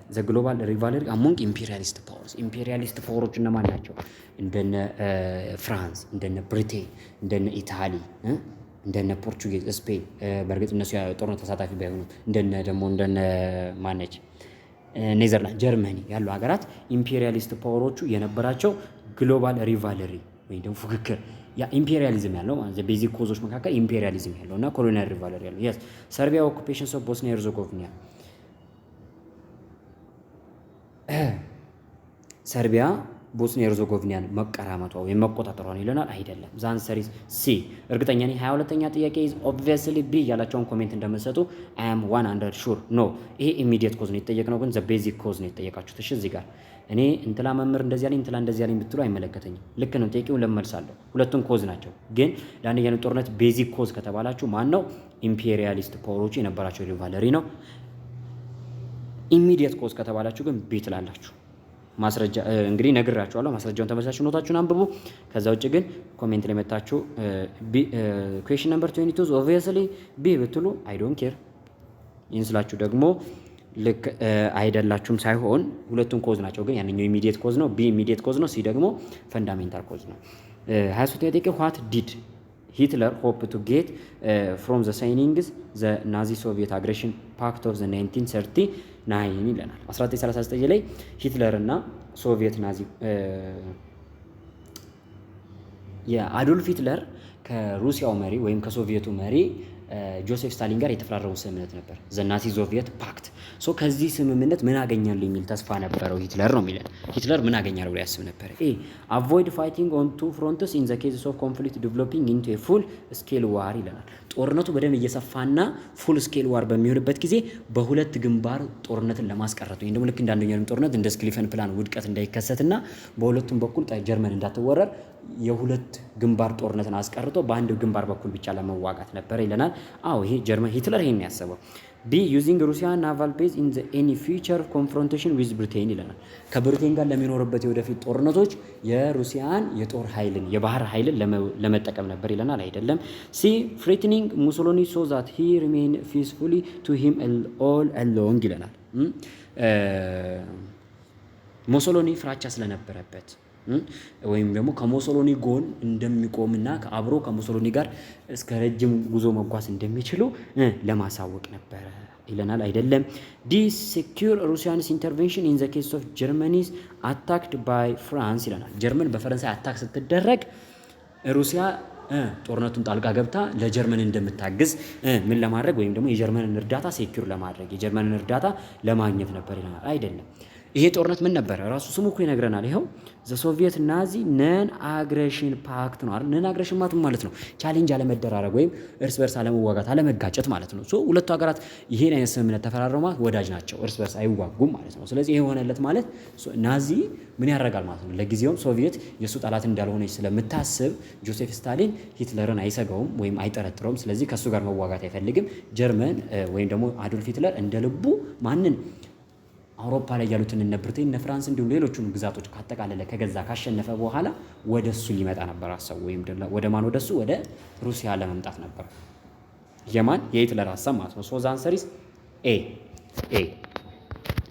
ዘ ግሎባል ሪቫለሪ አሞንግ ኢምፔሪያሊስት ፓወርስ። ኢምፔሪያሊስት ፓወሮች እነማን ናቸው? እንደነ ፍራንስ፣ እንደነ ብሪቴን፣ እንደነ ኢታሊ፣ እንደነ ፖርቹጌዝ፣ ስፔን። በእርግጥ እነሱ ጦርነት ተሳታፊ ባይሆኑም እንደነ ማነች ኔዘርላንድ፣ ጀርመኒ ያሉ ሀገራት ኢምፔሪያሊስት ፓወሮቹ የነበራቸው ግሎባል ሪቫለሪ ወይም ደግሞ ፉክክር ያ ኢምፔሪያሊዝም ያለው ቤዚክ ኮዞች መካከል ኢምፔሪያሊዝም ያለው እና ኮሎኒያል ሪቫለሪ ያለው የስ ሰርቢያ ኦኩፔሽንስ ኦፍ ቦስኒያ ሄርዞጎቪና ሰርቢያ ቦስኒያ ሄርዞጎቪናን መቀራመቷ ወይም መቆጣጠሯን ይለናል። አይደለም። ዛንሰሪ ሲ እርግጠኛ ነኝ 22ኛ ጥያቄ ኢዝ ኦብቪየስሊ ቢ ያላቸውን ኮሜንት እንደምትሰጡ አይ አም 100 ሹር ኖ። ይሄ ኢሚዲየት ኮዝ ነው የተጠየቅነው፣ ግን ዘ ቤዚክ ኮዝ ነው የተጠየቃችሁት። እሺ እዚህ ጋር እኔ እንትላ መምህር እንደዚህ ያለኝ እንትላ እንደዚህ ያለኝ ብትሉ አይመለከተኝም። ልክ ነው፣ ጥያቄውን ለመልሳለሁ። ሁለቱም ኮዝ ናቸው። ግን ለአንደኛው ዓለም ጦርነት ቤዚክ ኮዝ ከተባላችሁ ማን ነው? ኢምፔሪያሊስት ፓወሮቹ የነበራቸው ሪቫለሪ ነው። ኢሚዲየት ኮዝ ከተባላችሁ ግን ቤት ትላላችሁ። ማስረጃ እንግዲህ ነግራችኋለሁ። ማስረጃውን ተመሳሳይ ኖታችሁን አንብቡ። ከዛ ውጭ ግን ኮሜንት ላይ መጣችሁ ኩዌስችን ነምበር 22 ኦብቪየስሊ ቢ ብትሉ አይ ዶንት ኬር። ይህን ስላችሁ ደግሞ ልክ አይደላችሁም ሳይሆን ሁለቱም ኮዝ ናቸው። ግን ያንኛው ኢሚዲየት ኮዝ ነው፣ ቢ ኢሚዲየት ኮዝ ነው፣ ሲ ደግሞ ፈንዳሜንታል ኮዝ ነው። 23ኛ ጥያቄ ዋት ዲድ ሂትለር ሆፕ ቱ ጌት ፍሮም ዘ ሳይኒንግስ ዘ ናዚ ሶቪየት አግሬሽን ፓክት ኦፍ ዘ 1939 ይለናል። 1939 ላይ ሂትለር እና ሶቪየት ናዚ የአዶልፍ ሂትለር ከሩሲያው መሪ ወይም ከሶቪየቱ መሪ ጆሴፍ ስታሊን ጋር የተፈራረሙ ስምምነት ነበር፣ ዘ ናዚ ሶቪየት ፓክት። ሶ ከዚህ ስምምነት ምን አገኛለሁ የሚል ተስፋ ነበረው ሂትለር ነው የሚለን። ሂትለር ምን አገኛለሁ ብሎ ያስብ ነበር። አቮይድ ፋይቲንግ ኦን ቱ ፍሮንትስ ኢን ዘ ኬዝስ ኦፍ ኮንፍሊክት ዲቨሎፒንግ ኢንቱ ኤ ፉል ስኬል ዋር ይለናል። ጦርነቱ በደንብ እየሰፋና ፉል ስኬል ዋር በሚሆንበት ጊዜ በሁለት ግንባር ጦርነትን ለማስቀረት ወይም ደግሞ ልክ እንደ አንደኛው ዓለም ጦርነት እንደ ስክሊፈን ፕላን ውድቀት እንዳይከሰትና በሁለቱም በኩል ጀርመን እንዳትወረር የሁለት ግንባር ጦርነትን አስቀርቶ በአንድ ግንባር በኩል ብቻ ለመዋጋት ነበር ይለናል። አዎ ይሄ ጀርመን ሂትለር ይሄን ያሰበው። ቢ ዩዚንግ ሩሲያ ናቫል ቤዝ ኢን ዘ ኤኒ ፊውቸር ኮንፍሮንቴሽን ዊዝ ብሪቴን ይለናል። ከብሪቴን ጋር ለሚኖርበት የወደፊት ጦርነቶች የሩሲያን የጦር ኃይልን የባህር ኃይልን ለመጠቀም ነበር ይለናል። አይደለም። ሲ ፍሬትኒንግ ሙሶሎኒ ሶ ዛት ሂ ሪሜን ፒስፉሊ ቱ ሂም ኦል አሎንግ ይለናል። ሙሶሎኒ ፍራቻ ስለነበረበት ወይም ደግሞ ከሙሶሎኒ ጎን እንደሚቆምና አብሮ ከሙሶሎኒ ጋር እስከ ረጅም ጉዞ መጓዝ እንደሚችሉ ለማሳወቅ ነበረ ይለናል። አይደለም። ዲ ሴኩር ሩሲያንስ ኢንተርቬንሽን ኢን ዘ ኬስ ኦፍ ጀርመኒስ አታክድ ባይ ፍራንስ ይለናል። ጀርመን በፈረንሳይ አታክ ስትደረግ ሩሲያ ጦርነቱን ጣልቃ ገብታ ለጀርመን እንደምታግዝ ምን ለማድረግ ወይም ደግሞ የጀርመንን እርዳታ ሴኩር ለማድረግ የጀርመንን እርዳታ ለማግኘት ነበር ይለናል። አይደለም። ይሄ ጦርነት ምን ነበረ? ራሱ ስሙ እኮ ይነግረናል። ይኸው ዘ ሶቪየት ናዚ ነን አግሬሽን ፓክት ነው አይደል? ነን አግሬሽን ማለት ነው ቻሌንጅ አለመደራረግ ወይም እርስ በርስ አለመዋጋት አለመጋጨት ማለት ነው። ሶ ሁለቱ ሀገራት ይሄን አይነት ስምምነት ተፈራረሙ፣ ወዳጅ ናቸው፣ እርስ በርስ አይዋጉም ማለት ነው። ስለዚህ ይሄ ሆነለት ማለት ናዚ ምን ያደርጋል ማለት ነው። ለጊዜውም ሶቪየት የሱ ጠላት እንዳልሆነች ስለምታስብ ጆሴፍ ስታሊን ሂትለርን አይሰጋውም ወይም አይጠረጥረውም። ስለዚህ ከሱ ጋር መዋጋት አይፈልግም። ጀርመን ወይም ደግሞ አዶልፍ ሂትለር እንደ ልቡ ማንን አውሮፓ ላይ ያሉትን እነ ብሪቴን እነ ፍራንስ እንዲሁም ሌሎቹን ግዛቶች ካጠቃለለ ከገዛ ካሸነፈ በኋላ ወደሱ ሊመጣ ነበር ሀሳቡ። ወይም ወደ ማን? ወደሱ ወደ ሩሲያ ለመምጣት ነበር። የማን? የሂትለር ሀሳብ ማለት ነው። ሶ ዘ አንሰር ኢዝ ኤ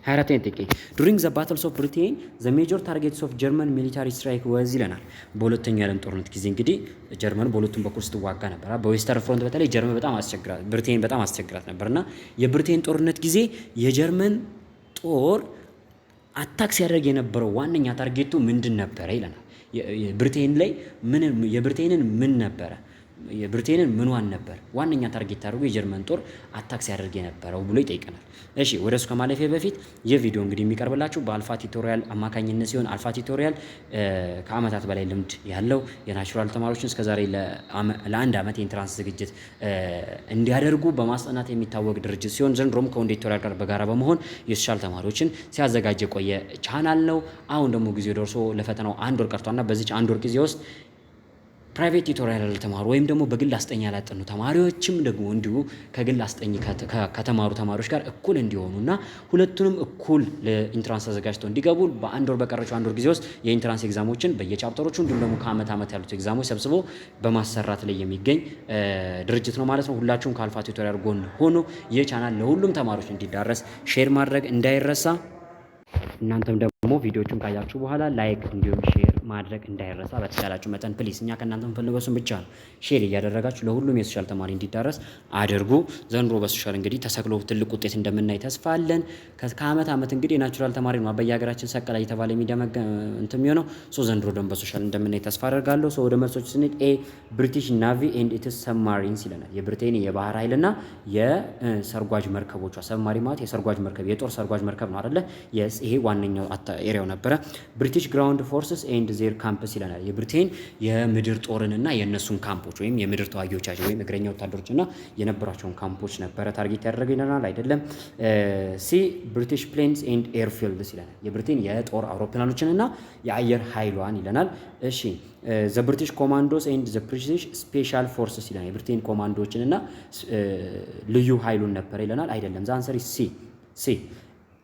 24ኛ ጥያቄ ዱሪንግ ዘ ባትልስ ኦፍ ብሪቴን ዘ ሜጀር ታርጌትስ ኦፍ ጀርመን ሚሊታሪ ስትራይክ ወዝ ይለናል። በሁለተኛው የዓለም ጦርነት ጊዜ እንግዲህ ጀርመን በሁለቱም በኩል ስትዋጋ ነበር። በዌስተርን ፍሮንት በተለይ ጀርመን በጣም አስቸግራት፣ ብሪቴን በጣም አስቸግራት ነበርና የብሪቴን ጦርነት ጊዜ የጀርመን ጦር አታክ ሲያደርግ የነበረው ዋነኛ ታርጌቱ ምንድን ነበረ ይለናል። የብሪቴንን ምን ነበረ? የብሪቴንን ምንዋን ነበር ዋነኛ ታርጌት አድርጎ የጀርመን ጦር አታክ ሲያደርግ የነበረው ብሎ ይጠይቀናል። እሺ ወደ እሱ ከማለፌ በፊት የቪዲዮ እንግዲህ የሚቀርብላችሁ በአልፋ ቲቶሪያል አማካኝነት ሲሆን አልፋ ቲቶሪያል ከአመታት በላይ ልምድ ያለው የናቹራል ተማሪዎችን እስከዛሬ ለአንድ አመት የኢንትራንስ ዝግጅት እንዲያደርጉ በማስጠናት የሚታወቅ ድርጅት ሲሆን ዘንድሮም ከወንድ ቲቶሪያል ጋር በጋራ በመሆን የሶሻል ተማሪዎችን ሲያዘጋጅ የቆየ ቻናል ነው። አሁን ደግሞ ጊዜው ደርሶ ለፈተናው አንድ ወር ቀርቷልና በዚች አንድ ወር ጊዜ ውስጥ ፕራይቬት ቲቶሪያል ተማሩ ወይም ደግሞ በግል አስጠኝ ያላጠኑ ተማሪዎችም ደግሞ እንዲሁ ከግል አስጠኝ ከተማሩ ተማሪዎች ጋር እኩል እንዲሆኑና ሁለቱንም እኩል ለኢንትራንስ ተዘጋጅተው እንዲገቡ በአንድ ወር በቀረችው አንድ ወር ጊዜ ውስጥ የኢንትራንስ ኤግዛሞችን በየቻፕተሮቹ እንዲሁም ደግሞ ከአመት አመት ያሉት ኤግዛሞች ሰብስቦ በማሰራት ላይ የሚገኝ ድርጅት ነው ማለት ነው። ሁላችሁም ከአልፋ ቲቶሪያል ጎን ሆኖ ይህ ቻናል ለሁሉም ተማሪዎች እንዲዳረስ ሼር ማድረግ እንዳይረሳ። እናንተም ደግሞ ደግሞ ቪዲዮቹን ካያችሁ በኋላ ላይክ እንዲሁም ሼር ማድረግ እንዳይረሳ በተቻላችሁ መጠን ፕሊስ። እኛ ከእናንተ የምንፈልገው እሱን ብቻ ነው። ሼር እያደረጋችሁ ለሁሉም የሶሻል ተማሪ እንዲዳረስ አድርጉ። ዘንድሮ በሶሻል እንግዲህ ተሰቅሎ ትልቅ ውጤት እንደምናይ ተስፋ አለን። ከአመት አመት እንግዲህ ናቹራል ተማሪ ነው በየሀገራችን ሰቀላ እየተባለ የሚደመግ እንትን የሚሆነው ዘንድሮ ደግሞ በሶሻል እንደምናይ ተስፋ አደርጋለሁ። ወደ መልሶች ስንሄድ ኤ ብሪቲሽ ናቪ ኤንድ ኢትስ ሰብማሪንስ ይለናል። የብሪቴን የባህር ኃይልና የሰርጓጅ መርከቦቿ። ሰብማሪን ማለት የሰርጓጅ መርከብ የጦር ሰርጓጅ መርከብ ነው አይደለ? ይሄ ዋነኛው ኤሪያው ነበረ። ብሪቲሽ ግራውንድ ፎርስስ ኤንድ ዜር ካምፕስ ይለናል። የብሪቴን የምድር ጦርንና የእነሱን ካምፖች ወይም የምድር ተዋጊዎቻቸው ወይም እግረኛ ወታደሮችና የነበራቸውን ካምፖች ነበረ ታርጌት ያደረገ ይለናል። አይደለም። ሲ ብሪቲሽ ፕሌንስ ኤንድ ኤርፊልድስ ይለናል። የብሪቴን የጦር አውሮፕላኖችንና የአየር ኃይሏን ይለናል። እሺ ዘ ብሪቲሽ ኮማንዶስ ኤንድ ዘ ብሪቲሽ ስፔሻል ፎርስስ ይለናል። የብሪቴን ኮማንዶዎችንና ልዩ ኃይሉን ነበረ ይለናል። አይደለም። ዘ አንሰር ሲ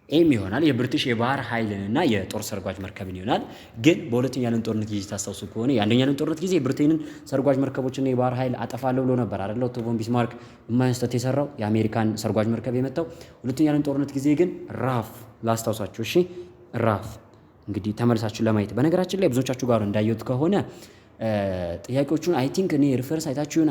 ኤም ይሆናል። የብሪቲሽ የባህር ኃይልንና የጦር ሰርጓጅ መርከብን ይሆናል። ግን በሁለተኛ ዓለም ጦርነት ጊዜ ታስታውሱ ከሆነ የአንደኛ ዓለም ጦርነት ጊዜ ብሪቴንን ሰርጓጅ መርከቦችና የባህር ኃይል አጠፋለሁ ብሎ ነበር አይደል? ኦቶ ፎን ቢስማርክ የማይስተት የሰራው የአሜሪካን ሰርጓጅ መርከብ የመታው። ሁለተኛ ዓለም ጦርነት ጊዜ ግን ራፍ ላስታውሳችሁ። እሺ ራፍ እንግዲህ ተመልሳችሁ ለማየት በነገራችን ላይ ብዙዎቻችሁ ጋር እንዳየሁት ከሆነ ጥያቄዎቹን አይ ቲንክ እኔ ሪፈረንስ አይታችሁን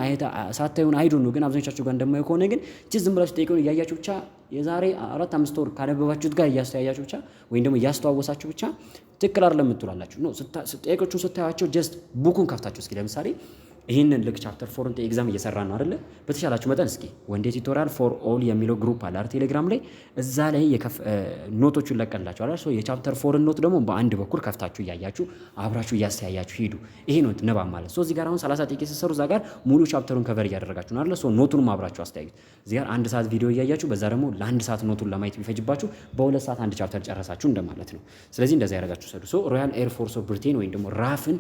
ሳታዩን አይዶን ነው። ግን አብዛኞቻችሁ ጋር እንደማየው ከሆነ ግን ዝም ብላችሁ ጠይቀውን እያያችሁ ብቻ የዛሬ 4-5 ወር ካነበባችሁት ጋር እያስተያያችሁ ብቻ ወይም ደግሞ እያስተዋወሳችሁ ብቻ ትክክል አይደለም የምትላላችሁ ነው። ጥያቄዎቹን ስታዩዋቸው ጀስት ቡኩን ከፍታችሁ እስኪ ለምሳሌ ይህንን ልክ ቻፕተር 4 ኤግዛም እየሰራ ነው አይደለ? በተሻላችሁ መጠን እስኪ ወንዴ ቱቶሪያል ፎር ኦል የሚለው ግሩፕ አለ አይደል? ቴሌግራም ላይ እዛ ላይ ኖቶቹን ለቀንላችሁ አይደል? የቻፕተር 4 ኖት ደግሞ በአንድ በኩል ከፍታችሁ እያያችሁ አብራችሁ እያስተያያችሁ ሂዱ። ይሄ ኖት ንባብ ማለት እዚህ ጋር አሁን 30 ጥቂት ሲሰሩ እዛ ጋር ሙሉ ቻፕተሩን ከቨር እያደረጋችሁ ነው አይደል? ኖቱንም አብራችሁ አስተያዩት። እዚህ ጋር 1 ሰዓት ቪዲዮ እያያችሁ በዛ ደግሞ ለ1 ሰዓት ኖቱን ለማየት ቢፈጅባችሁ በ2 ሰዓት አንድ ቻፕተር ጨረሳችሁ እንደማለት ነው። ስለዚህ እንደዛ ያደርጋችሁ ሰዱ። ሮያል ኤር ፎርስ ኦፍ ብሪቴን ወይም ደግሞ ራፍን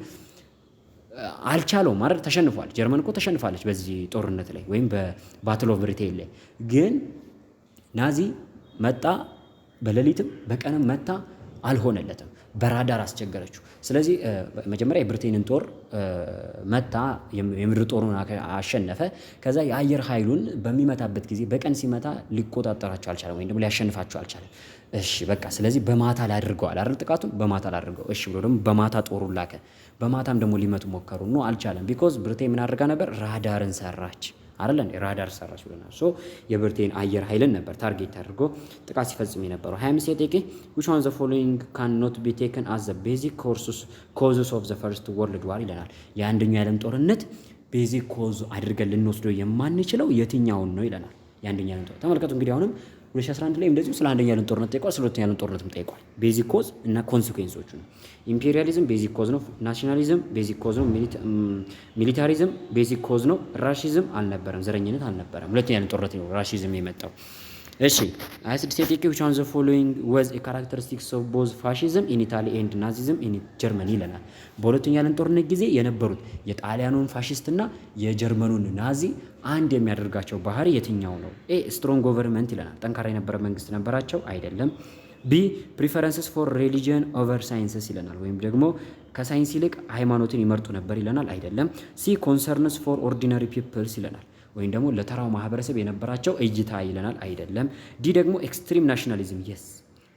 አልቻለውም ማለት ተሸንፏል። ጀርመን እኮ ተሸንፋለች በዚህ ጦርነት ላይ ወይም በባትል ኦፍ ብሪቴን ላይ። ግን ናዚ መጣ፣ በሌሊትም በቀንም መታ፣ አልሆነለትም። በራዳር አስቸገረችው። ስለዚህ መጀመሪያ የብሪቴንን ጦር መታ፣ የምድር ጦሩን አሸነፈ። ከዛ የአየር ኃይሉን በሚመታበት ጊዜ በቀን ሲመታ ሊቆጣጠራቸው አልቻለም ወይም ደግሞ ሊያሸንፋቸው አልቻለም። እሺ በቃ ስለዚህ በማታ ላድርገዋል አይደል? ጥቃቱን በማታ ላድርገው እሺ ብሎ ደግሞ በማታ ጦሩን ላከ። በማታም ደግሞ ሊመቱ ሞከሩ ነው፣ አልቻለም። ቢኮዝ ብሪቴን ምን አድርጋ ነበር? ራዳርን ሰራች አይደል? ራዳር ሰራች ብለናል። የብሪቴን አየር ኃይልን ነበር ታርጌት አድርጎ ጥቃት ሲፈጽም የነበረው። 25 ጥያቄ which one the following cannot be taken as the basic causes of the first world war ይለናል። የአንደኛው የዓለም ጦርነት ቤዚክ ኮዝ አድርገን ልንወስደው የማንችለው የትኛውን ነው ይለናል። የአንደኛው የዓለም ጦርነት ተመልከቱ። እንግዲህ አሁንም 2011 ላይ እንደዚሁ ስለ አንደኛ ዓለም ጦርነት ጠይቋል፣ ስለ ሁለተኛ ዓለም ጦርነትም ጠይቋል። ቤዚክ ኮዝ እና ኮንሲኩዌንሶቹ ነው። ኢምፔሪያሊዝም ቤዚክ ኮዝ ነው። ናሽናሊዝም ቤዚክ ኮዝ ነው። ሚሊታሪዝም ቤዚክ ኮዝ ነው። ራሺዝም አልነበረም፣ ዘረኝነት አልነበረም። ሁለተኛ ዓለም ጦርነት ነው ራሺዝም የመጣው። እሺ 26 ጥያቄ which one the following was a characteristics of both fascism in Italy and Nazism in Germany ይለናል። በሁለተኛ ዓለም ጦርነት ጊዜ የነበሩት የጣሊያኑን ፋሺስትና የጀርመኑን ናዚ አንድ የሚያደርጋቸው ባህሪ የትኛው ነው? ኤ ስትሮንግ ገቨርንመንት ይለናል። ጠንካራ የነበረ መንግስት ነበራቸው። አይደለም። ቢ ፕሪፈረንስስ ፎር ሪሊጂየን ኦቨር ሳይንስስ ይለናል። ወይም ደግሞ ከሳይንስ ይልቅ ሃይማኖትን ይመርጡ ነበር ይለናል። አይደለም። ሲ ኮንሰርንስ ፎር ኦርዲናሪ ፒፕልስ ይለናል። ወይም ደግሞ ለተራው ማህበረሰብ የነበራቸው እይታ ይለናል። አይደለም። ዲ ደግሞ ኤክስትሪም ናሽናሊዝም የስ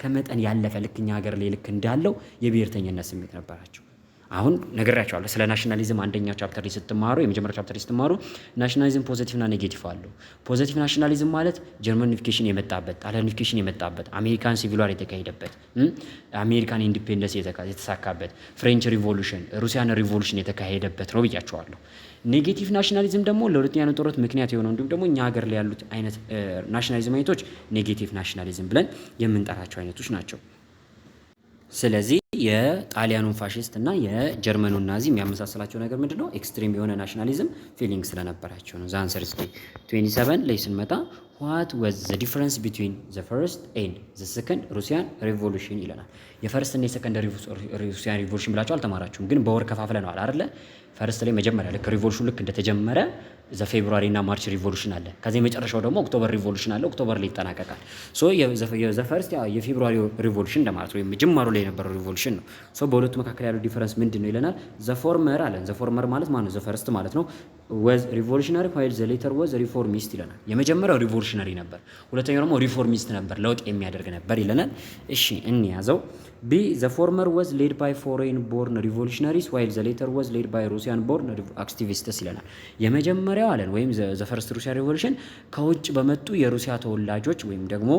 ከመጠን ያለፈ ልክኛ ሀገር ላይ ልክ እንዳለው የብሔርተኝነት ስሜት ነበራቸው። አሁን ነግሬያቸዋለሁ ስለ ናሽናሊዝም አንደኛው ቻፕተር ላይ ስትማሩ የመጀመሪያው ቻፕተር ላይ ስትማሩ ናሽናሊዝም ፖዚቲቭ እና ኔጌቲቭ አለው። ፖዚቲቭ ናሽናሊዝም ማለት ጀርመኒፊኬሽን የመጣበት፣ ጣሊያኒፊኬሽን የመጣበት፣ አሜሪካን ሲቪል ዋር የተካሄደበት፣ አሜሪካን ኢንዲፔንደንስ የተሳካበት፣ ፍሬንች ሪቮሉሽን፣ ሩሲያን ሪቮሉሽን የተካሄደበት ነው ብያቸዋለሁ። ኔጌቲቭ ናሽናሊዝም ደግሞ ለሁለተኛ ዓለም ጦርነት ምክንያት የሆነው እንዲሁም ደግሞ እኛ ሀገር ላይ ያሉት አይነት ናሽናሊዝም አይነቶች ኔጌቲቭ ናሽናሊዝም ብለን የምንጠራቸው አይነቶች ናቸው። ስለዚህ የጣሊያኑን ፋሺስት እና የጀርመኑን ናዚ የሚያመሳስላቸው ነገር ምንድነው? ኤክስትሪም የሆነ ናሽናሊዝም ፊሊንግ ስለነበራቸው ነው። ዛንሰር 27 ላይ ስንመጣ what was the difference between the first and the second Russian revolution ይለናል። የፈርስት እና የሰከንድ ሩሲያን ሪቮሉሽን ብላችሁ አልተማራችሁም፣ ግን በወር ከፋፍለናል አይደለ? ፈርስት ላይ መጀመሪያ ልክ ሪቮሉሽን ልክ እንደተጀመረ ዘ ፌብሩዋሪ እና ማርች ሪቮሉሽን አለ። ከዚህ የመጨረሻው ደግሞ ኦክቶበር ሪቮሉሽን አለ። ኦክቶበር ላይ ይጠናቀቃል። ዘ ፈርስት የፌብሩዋሪ ሪቮሉሽን እንደማለት ወይም ጅማሩ ላይ የነበረው ሪቮሉሽን ነው። በሁለቱ መካከል ያለው ዲፈረንስ ምንድን ነው ይለናል። ዘ ፎርመር አለን። ዘ ፎርመር ማለት ማነው? ዘ ፈርስት ማለት ነው። was revolutionary while the later was reformist ይለናል። የመጀመሪያው ሪቮሉሽነሪ ነበር፣ ሁለተኛው ደግሞ ሪፎርሚስት ነበር፣ ለውጥ የሚያደርግ ነበር ይለናል። እሺ እንያዘው። B the former was led by foreign born revolutionaries while the later was led by Russian born activists ይለናል። የመጀመሪያው አለን ወይም the first Russian revolution ከውጭ በመጡ የሩሲያ ተወላጆች ወይም ደግሞ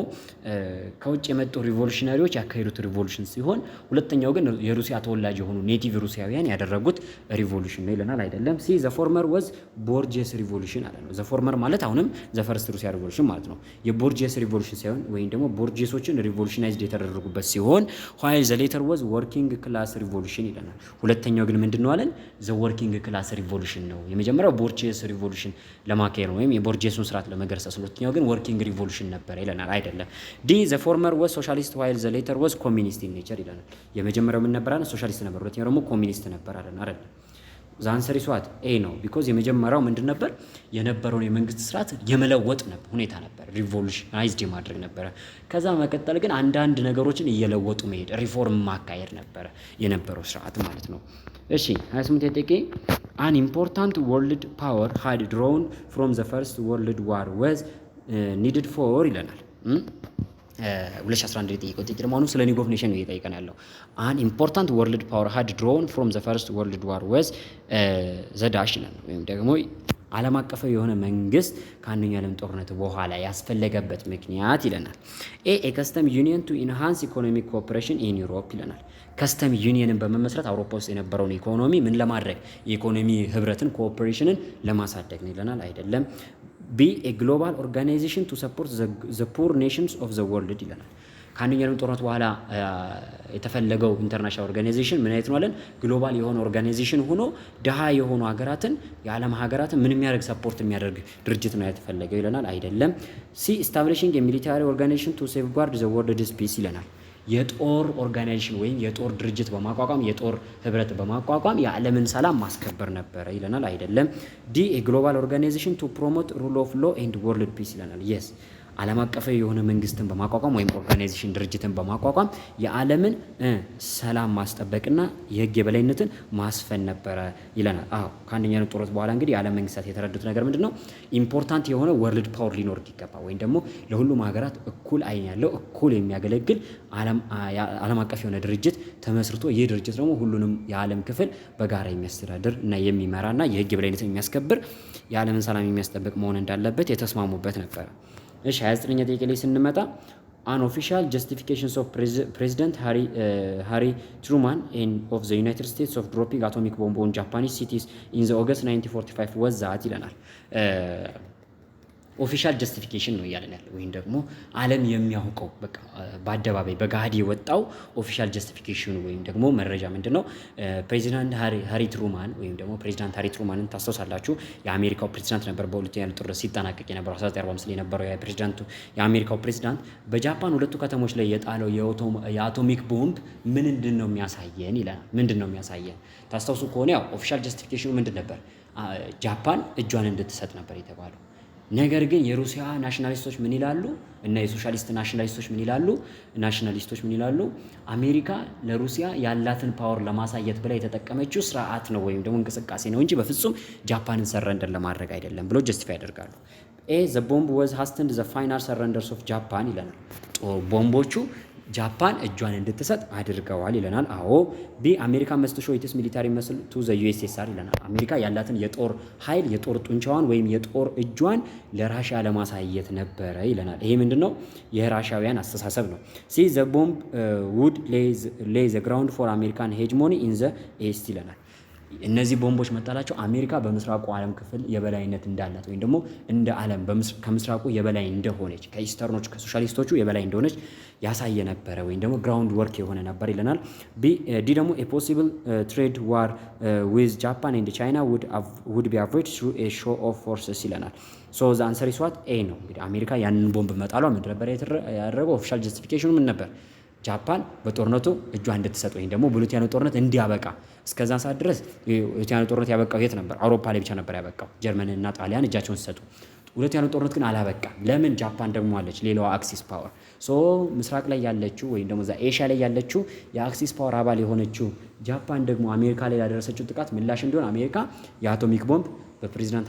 ከውጭ የመጡ ሪቮሉሽነሪዎች ያካሄዱት ሪቮሉሽን ሲሆን ሁለተኛው ግን የሩሲያ ተወላጅ የሆኑ ኔቲቭ ሩሲያውያን ያደረጉት ሪቮሉሽን ነው ይለናል። አይደለም። C the former was ቦርጄስ ሪቮሉሽን አለ ነው። the former ማለት አሁንም the first Russian revolution ማለት ነው። የቦርጄስ ሪቮሉሽን ሳይሆን ወይም ደግሞ ቦርጄሶችን ሪቮሉሽናይዝድ የተደረጉበት ሲሆን while the later was working class revolution ይለናል። ሁለተኛው ግን ምንድነው አለን? the working class revolution ነው። የመጀመሪያው ቦርጄስ ሪቮሉሽን ለማካሄድ ነው ወይም የቦርጄሱን ስርዓት ለመገርሰስ፣ ሁለተኛው ግን working revolution ነበር ይለናል። አይደለም። D the former was socialist while the later was communist in nature ይለናል። የመጀመሪያው ምን ነበር አለን? ሶሻሊስት ነበር፣ ሁለተኛው ደግሞ ኮሚኒስት ነበር አለን አይደል? ዛንሰሪ ስዋት ኤ ነው። ቢኮዝ የመጀመሪያው ምንድን ነበር? የነበረውን የመንግስት ስርዓት የመለወጥ ሁኔታ ነበር፣ ሪቮሉሽናይዝድ የማድረግ ነበረ። ከዛ መቀጠል ግን አንዳንድ ነገሮችን እየለወጡ መሄድ፣ ሪፎርም ማካሄድ ነበረ የነበረው ስርዓት ማለት ነው። እሺ 28 ጥያቄ አን ኢምፖርታንት ወርልድ ፓወር ሃድ ድሮውን ፍሮም ዘ ፈርስት ወርልድ ዋር ወዝ ኒድድ ፎር ይለናል። 2011 የጠየቀው ጥያቄ ደግሞ ስለ ሊግ ኦፍ ኔሽን ነው እየጠየቀን ያለው። አን ኢምፖርታንት ወርልድ ፓወር ሃድ ድሮውን ፍሮም ዘ ፈርስት ወርልድ ዋር ወዝ ዘ ዳሽ ይላል። ወይም ደግሞ ዓለም አቀፋዊ የሆነ መንግስት ከአንደኛው ዓለም ጦርነት በኋላ ያስፈለገበት ምክንያት ይለናል። ኤ ከስተም ዩኒየን ቱ ኢንሃንስ ኢኮኖሚክ ኮኦፐሬሽን ኢን ዩሮፕ ይለናል። ከስተም ዩኒየንን በመመስረት አውሮፓ ውስጥ የነበረውን ኢኮኖሚ ምን ለማድረግ የኢኮኖሚ ህብረትን ኮኦፐሬሽንን ለማሳደግ ነው ይለናል። አይደለም። ቢ ኤ ግሎባል ኦርጋናይዜሽን ቱ ሰፖርት ዘ ፑር ኔሽንስ ኦፍ ዘ ወርልድ ይለናል። ከአንደኛው ዓለም ጦርነት በኋላ የተፈለገው ኢንተርናሽናል ኦርጋናይዜሽን ምን አይነት ነው አለን? ግሎባል የሆነ ኦርጋናይዜሽን ሆኖ ድሃ የሆኑ ሀገራትን የዓለም ሀገራትን ምን የሚያደርግ ሰፖርት የሚያደርግ ድርጅት ነው የተፈለገው ይለናል። አይደለም። ሲ ኢስታብሊሽንግ የሚሊታሪ ኦርጋናይዜሽን ቱ ሴፍጋርድ ዘ ወርልድስ ፒስ ይለናል። የጦር ኦርጋናይዜሽን ወይም የጦር ድርጅት በማቋቋም የጦር ህብረት በማቋቋም የዓለምን ሰላም ማስከበር ነበረ ይለናል። አይደለም። ዲ ግሎባል ኦርጋናይዜሽን ቱ ፕሮሞት ሩል ኦፍ ሎ ኤንድ ወርልድ ፒስ ይለናል። የስ ዓለም አቀፋዊ የሆነ መንግስትን በማቋቋም ወይም ኦርጋናይዜሽን ድርጅትን በማቋቋም የዓለምን ሰላም ማስጠበቅና የህግ የበላይነትን ማስፈን ነበረ ይለናል። አዎ ከአንደኛው ዓለም ጦርነት በኋላ እንግዲህ የዓለም መንግስታት የተረዱት ነገር ምንድነው? ኢምፖርታንት የሆነ ወርልድ ፓወር ሊኖር ይገባ ወይም ደግሞ ለሁሉም ሀገራት እኩል አይን ያለው እኩል የሚያገለግል ዓለም አቀፍ የሆነ ድርጅት ተመስርቶ ይህ ድርጅት ደግሞ ሁሉንም የዓለም ክፍል በጋራ የሚያስተዳድር እና የሚመራና የህግ የበላይነትን የሚያስከብር የዓለምን ሰላም የሚያስጠብቅ መሆን እንዳለበት የተስማሙበት ነበረ። እሺ 29ኛ ጥያቄ ላይ ስንመጣ an official justifications of President Harry Truman of the United States of dropping atomic bomb on Japanese cities in the August 1945 was that ይለናል። ኦፊሻል ጀስቲፊኬሽን ነው እያለን ያለው ወይም ደግሞ ዓለም የሚያውቀው በቃ በአደባባይ በጋዲ የወጣው ኦፊሻል ጀስቲፊኬሽኑ ወይም ደግሞ መረጃ ምንድነው? ፕሬዚዳንት ሃሪ ትሩማን ወይም ደግሞ ፕሬዚዳንት ሃሪ ትሩማንን ታስታውሳላችሁ። የአሜሪካው ፕሬዚዳንት ነበር። በሁለተኛው ዓለም ጦርነት ሲጠናቀቅ የነበረው 1945 ላይ የነበረው የአሜሪካው ፕሬዚዳንት በጃፓን ሁለቱ ከተሞች ላይ የጣለው የአቶሚክ ቦምብ ምንድን ነው የሚያሳየን ይለናል። ምንድን ነው የሚያሳየን? ታስታውሱ ከሆነ ያው ኦፊሻል ጀስቲፊኬሽኑ ምንድን ነበር? ጃፓን እጇን እንድትሰጥ ነበር የተባለው። ነገር ግን የሩሲያ ናሽናሊስቶች ምን ይላሉ? እና የሶሻሊስት ናሽናሊስቶች ምን ይላሉ? አሜሪካ ለሩሲያ ያላትን ፓወር ለማሳየት ብላ የተጠቀመችው ስርዓት ነው ወይም ደግሞ እንቅስቃሴ ነው እንጂ በፍጹም ጃፓንን ሰረንደር ለማድረግ አይደለም ብሎ ጀስቲፋይ ያደርጋሉ። ኤ ዘ ቦምብ ዋዝ ሃስትንድ ዘ ፋይናል ሰረንደርስ ኦፍ ጃፓን ይለናል። ቦምቦቹ ጃፓን እጇን እንድትሰጥ አድርገዋል ይለናል። አዎ። ቢ አሜሪካ መስት ሾው ኢትስ ሚሊታሪ መስል ቱ ዘ ዩኤስኤስአር ይለናል። አሜሪካ ያላትን የጦር ኃይል የጦር ጡንቻዋን ወይም የጦር እጇን ለራሽያ ለማሳየት ነበረ ይለናል። ይሄ ምንድነው? የራሽያውያን አስተሳሰብ ነው። ሲ ዘ ቦምብ ውድ ሌይ ዘ ግራውንድ ፎር አሜሪካን ሄጅሞኒ ኢን ዘ ኤስት ይለናል። እነዚህ ቦምቦች መጣላቸው አሜሪካ በምስራቁ ዓለም ክፍል የበላይነት እንዳላት ወይም ደግሞ እንደ ዓለም ከምስራቁ የበላይ እንደሆነች ከኢስተርኖች ከሶሻሊስቶቹ የበላይ እንደሆነች ያሳየ ነበረ ወይም ደግሞ ግራውንድ ወርክ የሆነ ነበር ይለናል። ዲ ደግሞ ኤ ፖሲብል ትሬድ ዋር ዊዝ ጃፓን ኤንድ ቻይና ውድ ቢ አቮይድ ትሩ ኤ ሾው ኦፍ ፎርስስ ይለናል። ሶ ዘ አንሰር ኢዝ ዋት ኤ ነው። እንግዲህ አሜሪካ ያንን ቦምብ መጣሏ ምን ነበር ያደረገው? ኦፊሻል ጀስቲፊኬሽኑ ምን ነበር? ጃፓን በጦርነቱ እጇ እንድትሰጥ ወይም ደግሞ በሁለተኛው ጦርነት እንዲያበቃ። እስከዛ ሰዓት ድረስ ሁለተኛው ጦርነት ያበቃው የት ነበር? አውሮፓ ላይ ብቻ ነበር ያበቃው። ጀርመንና ጣሊያን እጃቸውን ሲሰጡ። ሁለተኛው ጦርነት ግን አላበቃም። ለምን? ጃፓን ደግሞ አለች ሌላዋ አክሲስ ፓወር። ሶ ምስራቅ ላይ ያለችው ወይም ደግሞ ኤሽያ ላይ ያለችው የአክሲስ ፓወር አባል የሆነችው ጃፓን ደግሞ አሜሪካ ላይ ያደረሰችው ጥቃት ምላሽ እንዲሆን አሜሪካ የአቶሚክ ቦምብ በፕሬዝዳንት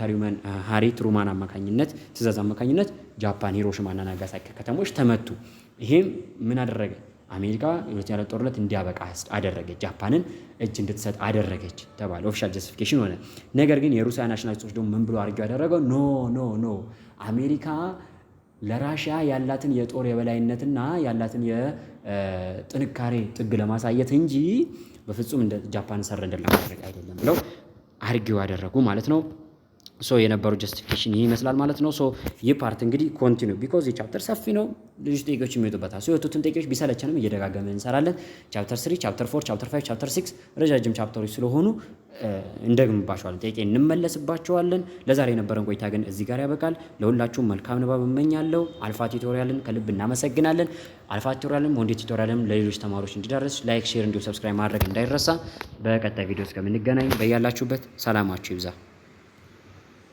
ሃሪ ትሩማን አማካኝነት ትእዛዝ አማካኝነት ጃፓን ሂሮሺማና ናጋሳኪ ከተሞች ተመቱ። ይሄም ምን አደረገ? አሜሪካ የሁለተኛ ዓለም ጦርነት እንዲያበቃ አደረገች፣ ጃፓንን እጅ እንድትሰጥ አደረገች ተባለ። ኦፊሻል ጀስቲፊኬሽን ሆነ። ነገር ግን የሩሲያ ናሽናሊስቶች ደግሞ ምን ብሎ አድርገው ያደረገው ኖ አሜሪካ ለራሽያ ያላትን የጦር የበላይነትና ያላትን የጥንካሬ ጥግ ለማሳየት እንጂ በፍጹም እንደ ጃፓን ሰረንደር ለማድረግ አይደለም ብለው አድርገው ያደረጉ ማለት ነው። ሶ የነበረው ጀስቲፊኬሽን ይህ ይመስላል ማለት ነው። ሶ ይህ ፓርት እንግዲህ ኮንቲኒው ቢኮዝ የቻፕተር ሰፊ ነው፣ ልጅ ጥያቄዎች የሚወጡበታል። ሶ የወጡትን ጥያቄዎች ቢሰለቸንም እየደጋገመ እንሰራለን። ቻፕተር 3፣ ቻፕተር 4፣ ቻፕተር 5፣ ቻፕተር 6 ረጃጅም ቻፕተሮች ስለሆኑ እንደግምባቸዋለን፣ ጥያቄ እንመለስባቸዋለን። ለዛሬ የነበረን ቆይታ ግን እዚህ ጋር ያበቃል። ለሁላችሁም መልካም ንባብ እመኛለሁ። አልፋ ቲዩቶሪያልን ከልብ እናመሰግናለን። አልፋ ቲዩቶሪያልም ወንዴ ቲዩቶሪያልም ለሌሎች ተማሪዎች እንዲደርስ ላይክ፣ ሼር እንዲሁም ሰብስክራይብ ማድረግ እንዳይረሳ። በቀጣይ ቪዲዮ እስከምንገናኝ በያላችሁበት ሰላማችሁ ይብዛ።